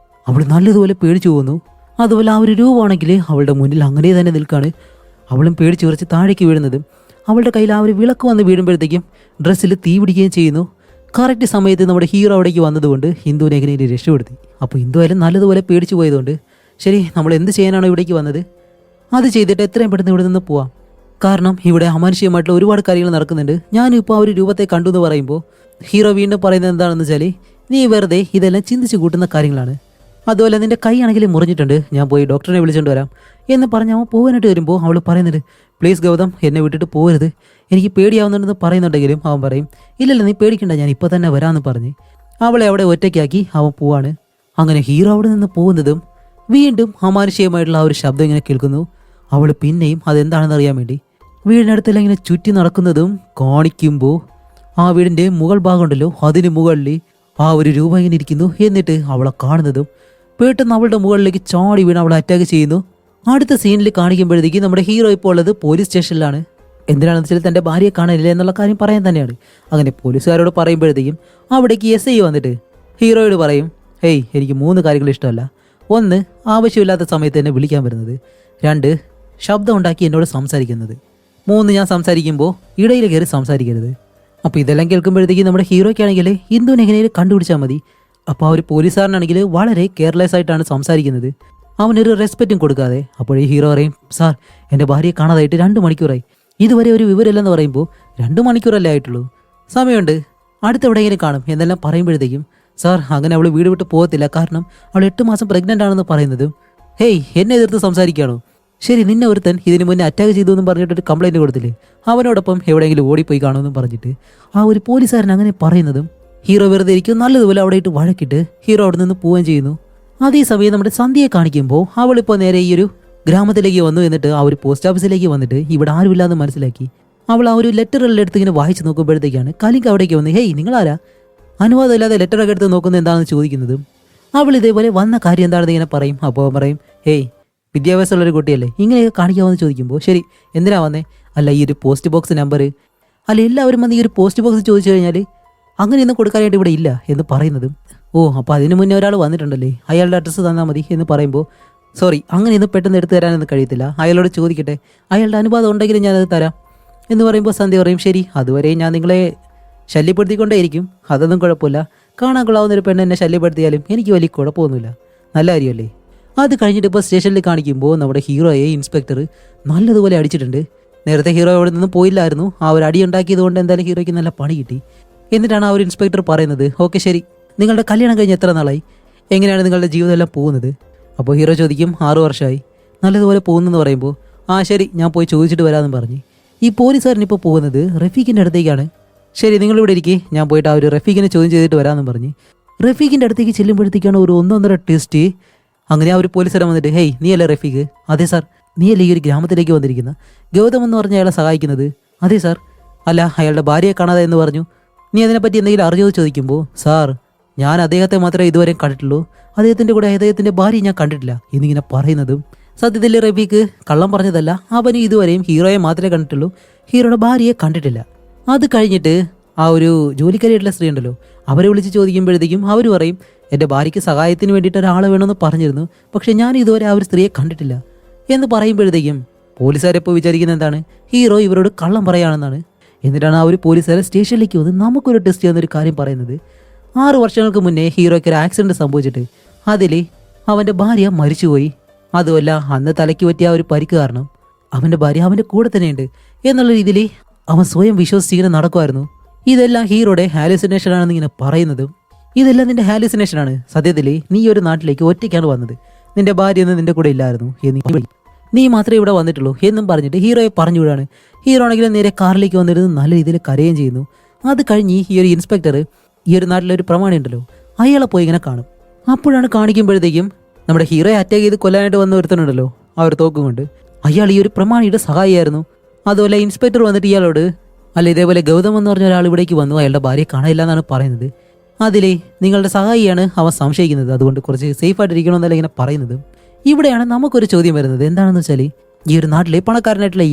അവൾ നല്ലതുപോലെ പേടിച്ചു പോകുന്നു. അതുപോലെ ആ ഒരു രൂപമാണെങ്കിൽ അവളുടെ മുന്നിൽ അങ്ങനെ തന്നെ നിൽക്കാണ്. അവളും പേടിച്ച് കുറച്ച് താഴേക്ക് വീഴുന്നതും അവളുടെ കയ്യിൽ ആ ഒരു വിളക്ക് വന്ന് വീഴുമ്പോഴത്തേക്കും ഡ്രസ്സിൽ തീ പിടിക്കുകയും ചെയ്യുന്നു. കറക്റ്റ് സമയത്ത് നമ്മുടെ ഹീറോ അവിടേക്ക് വന്നതുകൊണ്ട് ഹിന്ദുവിനെ എങ്ങനെയും രക്ഷപ്പെടുത്തി. അപ്പോൾ ഹിന്ദു ആയാലും നല്ലതുപോലെ പേടിച്ചു പോയതുകൊണ്ട് ശരി, നമ്മൾ എന്ത് ചെയ്യാനാണോ ഇവിടേക്ക് വന്നത് അത് ചെയ്തിട്ട് എത്രയും പെട്ടെന്ന് ഇവിടെ നിന്ന് പോവാം, കാരണം ഇവിടെ അമാനുഷികമായിട്ടുള്ള ഒരുപാട് കാര്യങ്ങൾ നടക്കുന്നുണ്ട്. ഞാനും ഇപ്പോൾ ആ ഒരു രൂപത്തെ കണ്ടു എന്ന് പറയുമ്പോൾ ഹീറോ വീണ്ടും പറയുന്നത് എന്താണെന്ന് വെച്ചാൽ, നീ വെറുതെ ഇതെല്ലാം ചിന്തിച്ച് കൂട്ടുന്ന കാര്യങ്ങളാണ്, അതുപോലെ നിന്റെ കൈ ആണെങ്കിൽ മുറിഞ്ഞിട്ടുണ്ട്, ഞാൻ പോയി ഡോക്ടറിനെ വിളിച്ചുകൊണ്ട് വരാം എന്ന് പറഞ്ഞ് അവൻ പോകാനായിട്ട് വരുമ്പോൾ അവൾ പറയുന്നുണ്ട്, പ്ലീസ് ഗൗതം എന്നെ വിട്ടിട്ട് പോകരുത്, എനിക്ക് പേടിയാവുന്നുണ്ടെന്ന് പറയുന്നുണ്ടെങ്കിലും അവൻ പറയും, ഇല്ലല്ല നീ പേടിക്കണ്ട, ഞാൻ ഇപ്പോൾ തന്നെ വരാമെന്ന് പറഞ്ഞ് അവളെ അവിടെ ഒറ്റയ്ക്കാക്കി അവൻ പോവാണ്. അങ്ങനെ ഹീറോ അവിടെ നിന്ന് പോകുന്നതും വീണ്ടും അമാനുഷികമായിട്ടുള്ള ആ ഒരു ശബ്ദം ഇങ്ങനെ കേൾക്കുന്നു. അവൾ പിന്നെയും അതെന്താണെന്ന് അറിയാൻ വേണ്ടി വീടിനടുത്തെല്ലാം ഇങ്ങനെ ചുറ്റി നടക്കുന്നതും കാണിക്കുമ്പോൾ ആ വീടിൻ്റെ മുകൾ ഭാഗം ഉണ്ടല്ലോ അതിന് മുകളിൽ ആ ഒരു രൂപം ഇങ്ങനെ ഇരിക്കുന്നു. എന്നിട്ട് അവളെ കാണുന്നതും പെട്ടെന്ന് അവളുടെ മുകളിലേക്ക് ചാടി വീണ് അവളെ അറ്റാക്ക് ചെയ്യുന്നു. അടുത്ത സീനിൽ കാണിക്കുമ്പോഴത്തേക്ക് നമ്മുടെ ഹീറോ ഇപ്പോൾ ഉള്ളത് പോലീസ് സ്റ്റേഷനിലാണ്. എന്തിനാണെന്ന് വെച്ചാൽ തൻ്റെ ഭാര്യയെ കാണാനില്ല എന്നുള്ള കാര്യം പറയാൻ തന്നെയാണ്. അങ്ങനെ പോലീസുകാരോട് പറയുമ്പോഴത്തേക്കും അവിടേക്ക് SI വന്നിട്ട് ഹീറോയോട് പറയും, ഹേയ് എനിക്ക് 3 കാര്യങ്ങൾ ഇഷ്ടമല്ല. 1, ആവശ്യമില്ലാത്ത സമയത്ത് എന്നെ വിളിക്കാൻ വരുന്നത്. 2, ശബ്ദം ഉണ്ടാക്കി എന്നോട് സംസാരിക്കുന്നത്. 3, ഞാൻ സംസാരിക്കുമ്പോൾ ഇടയിൽ കയറി സംസാരിക്കരുത്. അപ്പോൾ ഇതെല്ലാം കേൾക്കുമ്പോഴത്തേക്കും നമ്മുടെ ഹീറോയ്ക്കാണെങ്കിൽ ഹിന്ദുവിനെ എങ്ങനെയും കണ്ടുപിടിച്ചാൽ മതി. അപ്പോൾ ആ ഒരു പോലീസുകാരനാണെങ്കിൽ വളരെ കെയർലെസ് ആയിട്ടാണ് സംസാരിക്കുന്നത്, അവനൊരു റെസ്പെക്റ്റും കൊടുക്കാതെ. അപ്പോഴേ ഹീറോ പറയും, സാർ എൻ്റെ ഭാര്യയെ കാണാതായിട്ട് 2 മണിക്കൂറായി, ഇതുവരെ ഒരു വിവരമില്ലെന്ന് പറയുമ്പോൾ 2 മണിക്കൂറല്ലേ ആയിട്ടുള്ളൂ, സമയമുണ്ട്, അടുത്തെവിടെയെങ്കിലും കാണും എന്നെല്ലാം പറയുമ്പോഴത്തേക്കും സാർ അങ്ങനെ അവൾ വീട് വിട്ട് പോകത്തില്ല, കാരണം അവൾ 8 മാസം പ്രഗ്നൻ്റ് ആണെന്ന് പറയുന്നതും ഹേയ് എന്നെ എതിർത്ത് സംസാരിക്കുകയാണോ, ശരി നിന്നെ ഒരുത്തൻ ഇതിന് മുന്നേ അറ്റാക്ക് ചെയ്തു എന്നും പറഞ്ഞിട്ടൊരു കംപ്ലൈൻറ്റ് കൊടുത്തില്ലേ, അവനോടൊപ്പം എവിടെയെങ്കിലും ഓടിപ്പോയി കാണുമെന്നും പറഞ്ഞിട്ട് ആ ഒരു പോലീസുകാരൻ അങ്ങനെ പറയുന്നതും ഹീറോ വെറുതെ ഇരിക്കും നല്ലതുപോലെ അവിടെ ഇട്ട് വഴക്കിട്ട് ഹീറോ അവിടെ നിന്ന് പോവുകയും ചെയ്യുന്നു. അതേസമയം നമ്മുടെ സന്ധ്യയെ കാണിക്കുമ്പോൾ അവളിപ്പോൾ നേരെ ഈ ഒരു ഗ്രാമത്തിലേക്ക് വന്നു. എന്നിട്ട് ആ ഒരു പോസ്റ്റ് ഓഫീസിലേക്ക് വന്നിട്ട് ഇവിടെ ആരുമില്ലാന്ന് മനസ്സിലാക്കി അവൾ ആ ഒരു ലെറ്ററുകളുടെ അടുത്ത് ഇങ്ങനെ വായിച്ച് നോക്കുമ്പോഴത്തേക്കാണ് കലിങ്ക അവിടേക്ക് വന്ന്, ഹേയ് നിങ്ങളാരാ, അനുവാദമില്ലാതെ ലെറ്ററൊക്കെ എടുത്ത് നോക്കുന്നത് എന്താണെന്ന് ചോദിക്കുന്നതും അവൾ ഇതേപോലെ വന്ന കാര്യം എന്താണെന്ന് ഇങ്ങനെ പറയും. അപ്പോൾ പറയും, ഹേയ് വിദ്യാഭ്യാസമുള്ളൊരു കുട്ടിയല്ലേ, ഇങ്ങനെയൊക്കെ കാണിക്കാമെന്ന് ചോദിക്കുമ്പോൾ ശരി എന്തിനാ വന്നേ, അല്ല ഈ ഒരു പോസ്റ്റ് ബോക്സ് നമ്പർ, അല്ല എല്ലാവരും വന്ന് ഈ ഒരു പോസ്റ്റ് ബോക്സ് ചോദിച്ചു കഴിഞ്ഞാൽ അങ്ങനെയൊന്നും കൊടുക്കാനായിട്ട് ഇവിടെ ഇല്ല എന്ന് പറയുന്നതും, ഓ അപ്പോൾ അതിന് മുന്നേ ഒരാൾ വന്നിട്ടുണ്ടല്ലേ, അയാളുടെ അഡ്രസ്സ് തന്നാൽ മതി എന്ന് പറയുമ്പോൾ, സോറി അങ്ങനെയൊന്നും പെട്ടെന്ന് എടുത്തു തരാനൊന്നും കഴിയത്തില്ല, അയാളോട് ചോദിക്കട്ടെ, അയാളുടെ അനുവാദം ഉണ്ടെങ്കിലും ഞാനത് തരാം എന്ന് പറയുമ്പോൾ സന്ധ്യ പറയും, ശരി അതുവരെ ഞാൻ നിങ്ങളെ ശല്യപ്പെടുത്തിക്കൊണ്ടേയിരിക്കും, അതൊന്നും കുഴപ്പമില്ല, കാണാൻ കൊള്ളാവുന്നൊരു പെണ്ണ് എന്നെ ശല്യപ്പെടുത്തിയാലും എനിക്ക് വലിയ കുഴപ്പമൊന്നുമില്ല, നല്ല കാര്യമല്ലേ. അത് കഴിഞ്ഞിട്ട് ഇപ്പോൾ സ്റ്റേഷനിൽ കാണിക്കുമ്പോൾ നമ്മുടെ ഹീറോയെ ഇൻസ്പെക്ടർ നല്ലതുപോലെ അടിച്ചിട്ടുണ്ട്. നേരത്തെ ഹീറോ അവിടെ നിന്നും പോയില്ലായിരുന്നു, ആ ഒരു അടി ഉണ്ടാക്കിയത് കൊണ്ട് എന്തായാലും ഹീറോയ്ക്ക് നല്ല പണി കിട്ടി. എന്നിട്ടാണ് ആ ഒരു ഇൻസ്പെക്ടർ പറയുന്നത്, ഓക്കെ ശരി നിങ്ങളുടെ കല്യാണം കഴിഞ്ഞ് എത്ര നാളായി, എങ്ങനെയാണ് നിങ്ങളുടെ ജീവിതമെല്ലാം പോകുന്നത്. അപ്പോൾ ഹീറോ ചോദിക്കും, 6 വർഷമായി. നല്ലതുപോലെ പോകുന്നെന്ന് പറയുമ്പോൾ, ആ ശരി ഞാൻ പോയി ചോദിച്ചിട്ട് വരാമെന്ന് പറഞ്ഞ് ഈ പോലീസുകാരനിപ്പോൾ പോകുന്നത് റഫീഖിൻ്റെ അടുത്തേക്കാണ്. ശരി നിങ്ങളിവിടെ ഇരിക്കേ, ഞാൻ പോയിട്ട് ആ ഒരു റഫീഖിനെ ചോദ്യം ചെയ്തിട്ട് വരാമെന്ന് പറഞ്ഞ് റഫീഖിൻ്റെ അടുത്തേക്ക് ചെല്ലുമ്പോഴത്തേക്കാണ് ഒരു 1-1.5 ട്വിസ്റ്റ്. അങ്ങനെ ആ ഒരു പോലീസുകാരൻ വന്നിട്ട്, ഹേയ് നീയല്ലേ റഫീഖ്, അതെ സാർ. നീയല്ലേ ഈ ഒരു ഗ്രാമത്തിലേക്ക് വന്നിരിക്കുന്ന ഗൗതം എന്ന് പറഞ്ഞ അയാളെ സഹായിക്കുന്നത്, അതെ സാർ. അല്ല അയാളുടെ ഭാര്യയെ കാണാതെ എന്ന് പറഞ്ഞു, നീ അതിനെപ്പറ്റി എന്തെങ്കിലും അറിഞ്ഞോ ചോദിക്കുമ്പോൾ, സാർ ഞാൻ അദ്ദേഹത്തെ മാത്രമേ ഇതുവരെ കണ്ടിട്ടുള്ളൂ, അദ്ദേഹത്തിൻ്റെ കൂടെ അദ്ദേഹത്തിൻ്റെ ഭാര്യയെ ഞാൻ കണ്ടിട്ടില്ല എന്നിങ്ങനെ പറയുന്നതും, സത്യത്തിൽ റഫീഖ് കള്ളം പറഞ്ഞതല്ല, അവന് ഇതുവരെയും ഹീറോയെ മാത്രമേ കണ്ടിട്ടുള്ളൂ, ഹീറോയുടെ ഭാര്യയെ കണ്ടിട്ടില്ല. അത് കഴിഞ്ഞിട്ട് ആ ഒരു ജോലിക്കാരിയായിട്ടുള്ള സ്ത്രീ ഉണ്ടല്ലോ, അവരെ വിളിച്ച് ചോദിക്കുമ്പോഴത്തേക്കും അവർ പറയും, എൻ്റെ ഭാര്യയ്ക്ക് സഹായത്തിന് വേണ്ടിയിട്ട് ഒരാളെ വേണമെന്ന് പറഞ്ഞിരുന്നു, പക്ഷെ ഞാൻ ഇതുവരെ ആ ഒരു സ്ത്രീയെ കണ്ടിട്ടില്ല എന്ന് പറയുമ്പോഴത്തേക്കും പോലീസുകാരെപ്പോൾ വിചാരിക്കുന്നത് എന്താണ്, ഹീറോ ഇവരോട് കള്ളം പറയുകയാണെന്നാണ്. എന്നിട്ടാണ് ആ ഒരു പോലീസുകാരെ സ്റ്റേഷനിലേക്ക് വന്ന് നമുക്കൊരു ടെസ്റ്റ് ചെയ്യുന്നൊരു കാര്യം പറയുന്നത്. 6 വർഷങ്ങൾക്ക് മുന്നേ ഹീറോയ്ക്ക് ഒരു ആക്സിഡൻറ്റ് സംഭവിച്ചിട്ട് അതിൽ അവൻ്റെ ഭാര്യ മരിച്ചുപോയി. അതുമല്ല അന്ന് തലയ്ക്ക് പറ്റിയ ആ ഒരു പരിക്ക് കാരണം അവൻ്റെ ഭാര്യ അവൻ്റെ കൂടെ തന്നെയുണ്ട് എന്നുള്ള രീതിയിൽ അവൻ സ്വയം വിശ്വസിച്ചിങ്ങനെ നടക്കുമായിരുന്നു. ഇതെല്ലാം ഹീറോയുടെ ഹാലുസിനേഷൻ ആണെന്ന് ഇങ്ങനെ പറയുന്നതും, ഇതെല്ലാം നിന്റെ ഹാലുസിനേഷനാണ്, സത്യത്തിൽ നീ ഒരു നാട്ടിലേക്ക് ഒറ്റയ്ക്കാണ് വന്നത്, നിന്റെ ഭാര്യ ഒന്നും നിന്റെ കൂടെ ഇല്ലായിരുന്നു, നീ മാത്രമേ ഇവിടെ വന്നിട്ടുള്ളൂ എന്നും പറഞ്ഞിട്ട് ഹീറോയെ പറഞ്ഞു വിടാണ്. ഹീറോ ആണെങ്കിലും നേരെ കാറിലേക്ക് വന്നിരുന്ന് നല്ല രീതിയിൽ കരയുകയും ചെയ്യുന്നു. അത് കഴിഞ്ഞ് ഈ ഒരു ഇൻസ്പെക്ടർ ഈ ഒരു നാട്ടിലൊരു പ്രമാണി ഉണ്ടല്ലോ അയാളെ പോയി ഇങ്ങനെ കാണും. അപ്പോഴാണ് കാണിക്കുമ്പോഴത്തേക്കും നമ്മുടെ ഹീറോയെ അറ്റാക്ക് ചെയ്ത് കൊല്ലാനായിട്ട് വന്ന ഒരുത്തനുണ്ടല്ലോ ആ ഒരു തോക്കും കൊണ്ട്, അയാൾ ഈ ഒരു പ്രമാണിയുടെ സഹായിയായിരുന്നു. അതുപോലെ ഇൻസ്പെക്ടർ വന്നിട്ട് ഇയാളോട്, അല്ല ഇതേപോലെ ഗൗതം എന്ന് പറഞ്ഞ ഒരാൾ ഇവിടേക്ക് വന്നു, അയാളുടെ ഭാര്യയെ കാണാനില്ല എന്നാണ് പറയുന്നത്, അതിലെ നിങ്ങളുടെ സഹായിയാണ് അവൻ സംശയിക്കുന്നത്, അതുകൊണ്ട് കുറച്ച് സേഫായിട്ടിരിക്കണമെന്നല്ല ഇങ്ങനെ പറയുന്നത്. ഇവിടെയാണ് നമുക്കൊരു ചോദ്യം വരുന്നത്, എന്താണെന്ന് വെച്ചാൽ ഈ ഒരു നാട്ടിലെ പണക്കാരനായിട്ടുള്ള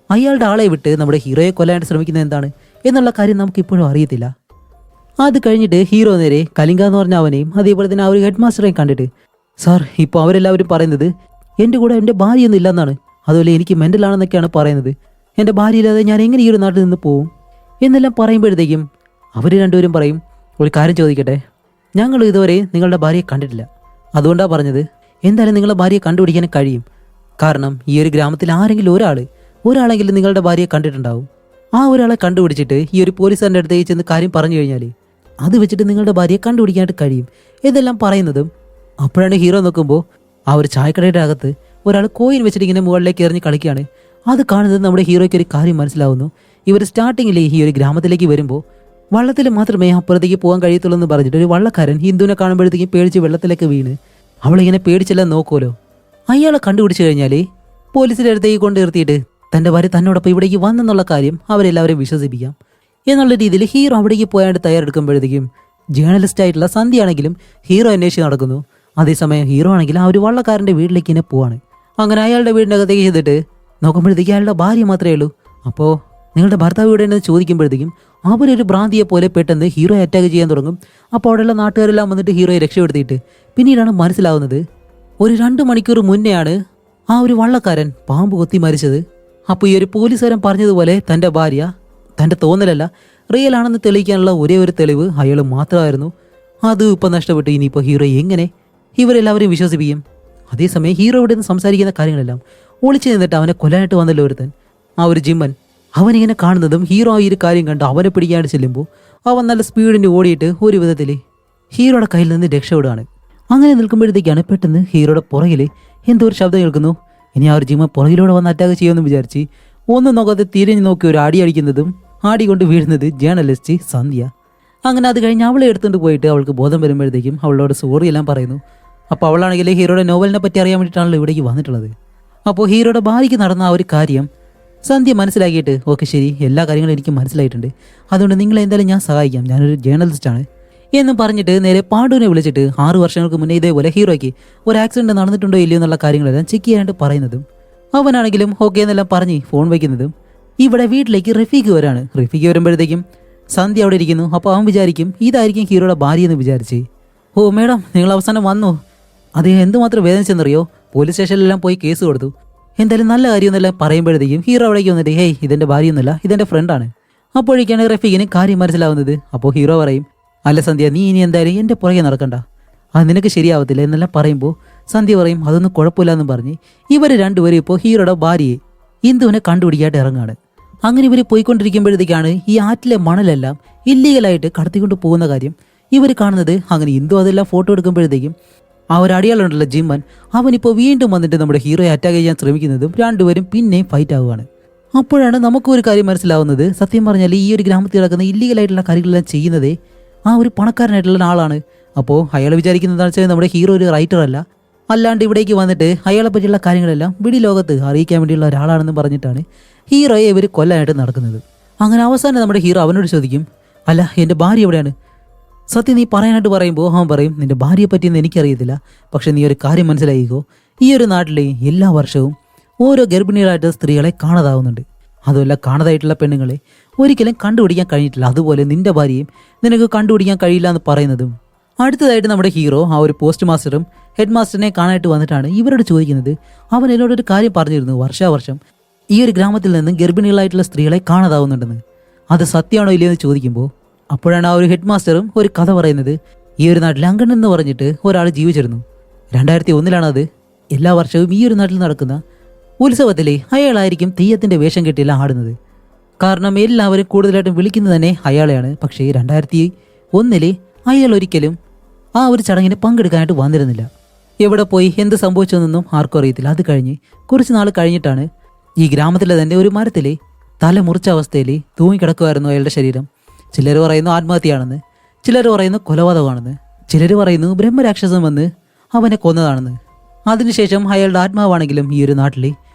അയാളുടെ ആളെ വിട്ട് നമ്മുടെ ഹീറോയെ കൊല്ലാനായിട്ട് ശ്രമിക്കുന്നത് എന്താണ് എന്നുള്ള കാര്യം നമുക്ക് ഇപ്പോഴും അറിയത്തില്ല. അത് കഴിഞ്ഞിട്ട് ഹീറോ നേരെ കലിംഗ എന്ന് പറഞ്ഞ അവനെയും അതേപോലെ തന്നെ ആ ഒരു ഹെഡ് മാസ്റ്ററെയും കണ്ടിട്ട്, സാർ ഇപ്പോൾ അവരെല്ലാവരും പറയുന്നത് എൻ്റെ കൂടെ എൻ്റെ ഭാര്യയൊന്നും ഇല്ലെന്നാണ്, അതുപോലെ എനിക്ക് മെൻ്റലാണെന്നൊക്കെയാണ് പറയുന്നത്, എൻ്റെ ഭാര്യയില്ലാതെ ഞാൻ എങ്ങനെ ഈ ഒരു നാട്ടിൽ നിന്ന് പോവും എന്നെല്ലാം പറയുമ്പോഴത്തേക്കും അവർ രണ്ടുപേരും പറയും, ഒരു കാര്യം ചോദിക്കട്ടെ, ഞങ്ങൾ ഇതുവരെ നിങ്ങളുടെ ഭാര്യയെ കണ്ടിട്ടില്ല, അതുകൊണ്ടാണ് പറഞ്ഞത് എന്തായാലും നിങ്ങളുടെ ഭാര്യയെ കണ്ടുപിടിക്കാൻ കഴിയും, കാരണം ഈ ഒരു ഗ്രാമത്തിൽ ആരെങ്കിലും ഒരാളെങ്കിലും നിങ്ങളുടെ ഭാര്യയെ കണ്ടിട്ടുണ്ടാവും, ആ ഒരാളെ കണ്ടുപിടിച്ചിട്ട് ഈ ഒരു പോലീസുകാരൻ്റെ അടുത്തേക്ക് ചെന്ന് കാര്യം പറഞ്ഞു കഴിഞ്ഞാൽ അത് വെച്ചിട്ട് നിങ്ങളുടെ ഭാര്യയെ കണ്ടുപിടിക്കാനായിട്ട് കഴിയും ഇതെല്ലാം പറയുന്നതും. അപ്പോഴാണ് ഹീറോ നോക്കുമ്പോൾ ആ ഒരു ചായക്കടയുടെ അകത്ത് ഒരാൾ കോയിൻ വെച്ചിട്ട് ഇങ്ങനെ മുകളിലേക്ക് എറിഞ്ഞ് കളിക്കുകയാണ്. അത് കാണുന്നത് നമ്മുടെ ഹീറോയ്ക്ക് ഒരു കാര്യം മനസ്സിലാവുന്നു, ഇവർ സ്റ്റാർട്ടിങ്ങിൽ ഈ ഒരു ഗ്രാമത്തിലേക്ക് വരുമ്പോൾ വള്ളത്തിൽ മാത്രമേ അപ്പുറത്തേക്ക് പോകാൻ കഴിയത്തുള്ളൂ എന്ന് പറഞ്ഞിട്ട് ഒരു വള്ളക്കാരൻ ഹിന്ദുവിനെ കാണുമ്പോഴത്തേക്കും പേടിച്ച് വെള്ളത്തിലേക്ക് വീണ് അവളിങ്ങനെ പേടിച്ചെല്ലാം നോക്കുമല്ലോ, അയാളെ കണ്ടുപിടിച്ചു കഴിഞ്ഞാൽ പോലീസിൻ്റെ അടുത്തേക്ക് കൊണ്ട് നിർത്തിയിട്ട് തൻ്റെ ഭാര്യ തന്നോടൊപ്പം ഇവിടേക്ക് വന്നെന്നുള്ള കാര്യം അവരെല്ലാവരെയും വിശ്വസിപ്പിക്കാം എന്നുള്ള രീതിയിൽ ഹീറോ അവിടേക്ക് പോയാണ്ട് തയ്യാറെടുക്കുമ്പോഴത്തേക്കും ജേർണലിസ്റ്റ് ആയിട്ടുള്ള സന്ധ്യ ആണെങ്കിലും ഹീറോ അന്വേഷിച്ച് നടക്കുന്നു. അതേസമയം ഹീറോ ആണെങ്കിൽ ആ ഒരു വള്ളക്കാരൻ്റെ വീട്ടിലേക്ക് തന്നെ പോവാണ്. അങ്ങനെ അയാളുടെ വീടിൻ്റെ അകത്തേക്ക് ചെയ്തിട്ട് നോക്കുമ്പോഴത്തേക്കും അയാളുടെ ഭാര്യ മാത്രമേ ഉള്ളൂ. അപ്പോൾ നിങ്ങളുടെ ഭർത്താവ് ഇവിടെ ഉണ്ടെന്ന് ചോദിക്കുമ്പോഴത്തേക്കും അവരൊരു ഭ്രാന്തിയെ പോലെ പെട്ടെന്ന് ഹീറോയെ അറ്റാക്ക് ചെയ്യാൻ തുടങ്ങും. അപ്പോൾ അവിടെയുള്ള നാട്ടുകാരെല്ലാം വന്നിട്ട് ഹീറോയെ രക്ഷപ്പെടുത്തിയിട്ട് പിന്നീടാണ് മനസ്സിലാവുന്നത് ഒരു 2 മണിക്കൂർ മുന്നെയാണ് ആ ഒരു വള്ളക്കാരൻ പാമ്പ് കൊത്തി മരിച്ചത്. അപ്പോൾ ഈ ഒരു പോലീസുകാരൻ പറഞ്ഞതുപോലെ തൻ്റെ ഭാര്യ തൻ്റെ തോന്നലല്ല റിയൽ ആണെന്ന് തെളിയിക്കാനുള്ള ഒരേ ഒരു തെളിവ് അയാൾ മാത്രമായിരുന്നു. അത് ഇപ്പം നഷ്ടപ്പെട്ടു. ഇനിയിപ്പോൾ ഹീറോ എങ്ങനെ ഇവരെല്ലാവരെയും വിശ്വസിപ്പിക്കും? അതേസമയം ഹീറോ ഇവിടെ നിന്ന് സംസാരിക്കുന്ന കാര്യങ്ങളെല്ലാം ഒളിച്ചു നിന്നിട്ട് അവനെ കൊല്ലാനായിട്ട് വന്നല്ലോ ഒരുത്തൻ, ആ ഒരു ജിമ്മൻ. അവനിങ്ങനെ കാണുന്നതും ഹീറോ ഈ ഒരു കാര്യം കണ്ട് അവനെ പിടിക്കാണ്ട് ചെല്ലുമ്പോൾ അവൻ നല്ല സ്പീഡിന് ഓടിയിട്ട് ഒരു വിധത്തിൽ ഹീറോയുടെ കയ്യിൽ നിന്ന് രക്ഷപ്പെടുകയാണ്. അങ്ങനെ നിൽക്കുമ്പോഴത്തേക്കാണ് പെട്ടെന്ന് ഹീറോയുടെ പുറകിൽ എന്തോ ഒരു ശബ്ദം കേൾക്കുന്നു. ഇനി ആ ഒരു ജിമ്മൻ പുറകിലൂടെ വന്ന് അറ്റാക്ക് ചെയ്യുമെന്ന് വിചാരിച്ച് ഒന്നും നോക്കാതെ തിരിഞ്ഞു നോക്കി ഒരു അടി അടിക്കുന്നതും ആടി കൊണ്ട് വീഴുന്നത് ജേർണലിസ്റ്റ് സന്ധ്യ. അങ്ങനെ അത് കഴിഞ്ഞ് അവളെ എടുത്തുകൊണ്ട് പോയിട്ട് അവൾക്ക് ബോധം വരുമ്പോഴത്തേക്കും അവളോട് സോറി എല്ലാം പറയുന്നു. അപ്പോൾ അവളാണെങ്കിൽ ഹീറോയുടെ നോവലിനെ പറ്റി അറിയാൻ വേണ്ടിയിട്ടാണല്ലോ ഇവിടേക്ക് വന്നിട്ടുള്ളത്. അപ്പോൾ ഹീറോയുടെ ഭാര്യയ്ക്ക് നടന്ന ആ ഒരു കാര്യം സന്ധ്യ മനസ്സിലാക്കിയിട്ട് ഓക്കെ ശരി, എല്ലാ കാര്യങ്ങളും എനിക്ക് മനസ്സിലായിട്ടുണ്ട്, അതുകൊണ്ട് നിങ്ങളെ എന്തായാലും ഞാൻ സഹായിക്കാം, ഞാനൊരു ജേർണലിസ്റ്റാണ് എന്നും പറഞ്ഞിട്ട് നേരെ പാണ്ഡുവിനെ വിളിച്ചിട്ട് 6 വർഷങ്ങൾക്ക് മുന്നേ ഇതേപോലെ ഹീറോയ്ക്ക് ഒരു ആക്സിഡന്റ് നടന്നിട്ടുണ്ടോ ഇല്ലയോ എന്നുള്ള കാര്യങ്ങളെല്ലാം ചെക്ക് ചെയ്യാനായിട്ട് പറയുന്നതും അവനാണെങ്കിലും ഓക്കെ എന്നെല്ലാം പറഞ്ഞ് ഫോൺ വയ്ക്കുന്നതും ഇവിടെ വീട്ടിലേക്ക് റഫീഖ് വരാണ്. റഫീഖ് വരുമ്പോഴത്തേക്കും സന്ധ്യ അവിടെ ഇരിക്കുന്നു. അപ്പോൾ അവൻ വിചാരിക്കും ഇതായിരിക്കും ഹീറോയുടെ ഭാര്യ എന്ന് വിചാരിച്ച്. ഓ മേഡം, നിങ്ങൾ അവസാനം വന്നോ? അദ്ദേഹം എന്തുമാത്രം വേദനിച്ചെന്നറിയോ? പോലീസ് സ്റ്റേഷനിലെല്ലാം പോയി കേസ് കൊടുത്തു, എന്തായാലും നല്ല കാര്യമൊന്നുമില്ല പറയുമ്പോഴത്തേക്കും ഹീറോ അവിടേക്ക് വന്നിട്ട് ഹേയ് ഇതെൻ്റെ ഭാര്യയൊന്നുമില്ല, ഇതെൻ്റെ ഫ്രണ്ടാണ്. അപ്പോഴേക്കാണ് റഫീഖിന് കാര്യം മനസ്സിലാവുന്നത്. അപ്പോൾ ഹീറോ പറയും അല്ല സന്ധ്യ, നീ ഇനി എന്തായാലും എൻ്റെ പുറകെ നടക്കണ്ട, അത് നിനക്ക് ശരിയാവത്തില്ല എന്നെല്ലാം പറയുമ്പോൾ സന്ധ്യ പറയും അതൊന്നും കുഴപ്പമില്ല എന്ന് പറഞ്ഞ് ഇവർ രണ്ടുപേരും ഇപ്പോൾ ഹീറോയുടെ ഭാര്യയെ ഇന്ദുവിനെ കണ്ടുപിടിക്കായിട്ട് ഇറങ്ങാണ്. അങ്ങനെ ഇവർ പോയിക്കൊണ്ടിരിക്കുമ്പോഴത്തേക്കാണ് ഈ ആറ്റിലെ മണലെല്ലാം ഇല്ലീഗലായിട്ട് കടത്തിക്കൊണ്ട് പോകുന്ന കാര്യം ഇവർ കാണുന്നത്. അങ്ങനെ ഇന്ദു അതെല്ലാം ഫോട്ടോ എടുക്കുമ്പോഴത്തേക്കും ആ ഒരു അടിയാളുണ്ടല്ലോ ജിമ്മൻ, അവനിപ്പോൾ വീണ്ടും വന്നിട്ട് നമ്മുടെ ഹീറോയെ അറ്റാക്ക് ചെയ്യാൻ ശ്രമിക്കുന്നതും രണ്ടുപേരും പിന്നെയും ഫൈറ്റ് ആവുകയാണ്. അപ്പോഴാണ് നമുക്കൊരു കാര്യം മനസ്സിലാവുന്നത്, സത്യം പറഞ്ഞാൽ ഈ ഒരു ഗ്രാമത്തിൽ നടക്കുന്ന ഇല്ലീഗലായിട്ടുള്ള കാര്യങ്ങളെല്ലാം ചെയ്യുന്നതേ ആ ഒരു പണക്കാരനായിട്ടുള്ള ആളാണ്. അപ്പോൾ അയാൾ വിചാരിക്കുന്നതെന്ന് വെച്ചാൽ നമ്മുടെ ഹീറോ ഒരു റൈറ്റർ അല്ല, അല്ലാണ്ട് ഇവിടേക്ക് വന്നിട്ട് അയാളെ പറ്റിയുള്ള കാര്യങ്ങളെല്ലാം വിടി ലോകത്ത് അറിയിക്കാൻ വേണ്ടിയുള്ള ഒരാളാണെന്ന് പറഞ്ഞിട്ടാണ് ഹീറോയെ ഇവർ കൊല്ലാനായിട്ട് നടക്കുന്നത്. അങ്ങനെ അവസാനം നമ്മുടെ ഹീറോ അവനോട് ചോദിക്കും അല്ല എൻ്റെ ഭാര്യ എവിടെയാണ്? സത്യം നീ പറയാനായിട്ട് പറയുമ്പോൾ അവൻ പറയും നിന്റെ ഭാര്യയെ പറ്റിയെന്ന് എനിക്കറിയത്തില്ല, പക്ഷെ നീ ഒരു കാര്യം മനസ്സിലായിക്കോ, ഈ ഒരു നാട്ടിലെ എല്ലാ വർഷവും ഓരോ ഗർഭിണികളായിട്ട് സ്ത്രീകളെ കാണാതാവുന്നുണ്ട്, അതുമല്ല കാണാതായിട്ടുള്ള പെണ്ണുങ്ങളെ ഒരിക്കലും കണ്ടുപിടിക്കാൻ കഴിഞ്ഞിട്ടില്ല, അതുപോലെ നിന്റെ ഭാര്യയും നിനക്ക് കണ്ടുപിടിക്കാൻ കഴിയില്ല എന്ന് പറയുന്നതും. അടുത്തതായിട്ട് നമ്മുടെ ഹീറോ ആ ഒരു പോസ്റ്റ് മാസ്റ്ററും ഹെഡ് മാസ്റ്ററിനെ കാണാനായിട്ട് വന്നിട്ടാണ് ഇവരോട് ചോദിക്കുന്നത് അവൻ എന്നോടൊരു കാര്യം പറഞ്ഞിരുന്നു, വർഷാവർഷം ഈ ഒരു ഗ്രാമത്തിൽ നിന്ന് ഗർഭിണികളായിട്ടുള്ള സ്ത്രീകളെ കാണാതാവുന്നുണ്ടെന്ന്, അത് സത്യമാണോ ഇല്ലയോ എന്ന് ചോദിക്കുമ്പോൾ അപ്പോഴാണ് ആ ഒരു ഹെഡ് മാസ്റ്ററും ഒരു കഥ പറയുന്നത്. ഈ ഒരു നാട്ടിൽ അങ്കൺ എന്ന് പറഞ്ഞിട്ട് ഒരാൾ ജീവിച്ചിരുന്നു, 2001 അത്. എല്ലാ വർഷവും ഈ ഒരു നാട്ടിൽ നടക്കുന്ന ഉത്സവത്തിലെ അയാളായിരിക്കും തെയ്യത്തിൻ്റെ വേഷം കെട്ടിയല്ല ആടുന്നത്, കാരണം എല്ലാവരും കൂടുതലായിട്ടും വിളിക്കുന്നത് തന്നെ അയാളെയാണ്. പക്ഷേ 2001 അയാൾ ഒരിക്കലും ആ ഒരു ചടങ്ങിന് പങ്കെടുക്കാനായിട്ട് വന്നിരുന്നില്ല. എവിടെ പോയി എന്ത് സംഭവിച്ചതെന്നൊന്നും ആർക്കും അറിയത്തില്ല. അത് കഴിഞ്ഞ് കുറച്ച് നാൾ കഴിഞ്ഞിട്ടാണ് ഈ ഗ്രാമത്തിലെ തന്നെ ഒരു മരത്തിലെ തല മുറിച്ച അവസ്ഥയിൽ തൂങ്ങിക്കിടക്കുമായിരുന്നു അയാളുടെ ശരീരം. ചിലർ പറയുന്നു ആത്മഹത്യയാണെന്ന്, ചിലർ പറയുന്നു കൊലപാതകമാണെന്ന്, ചിലർ പറയുന്നു ബ്രഹ്മരാക്ഷസം വന്ന് അവനെ കൊന്നതാണെന്ന്. അതിനുശേഷം അയാളുടെ ആത്മാവാണെങ്കിലും ഈ ഒരു നാട്ടിൽ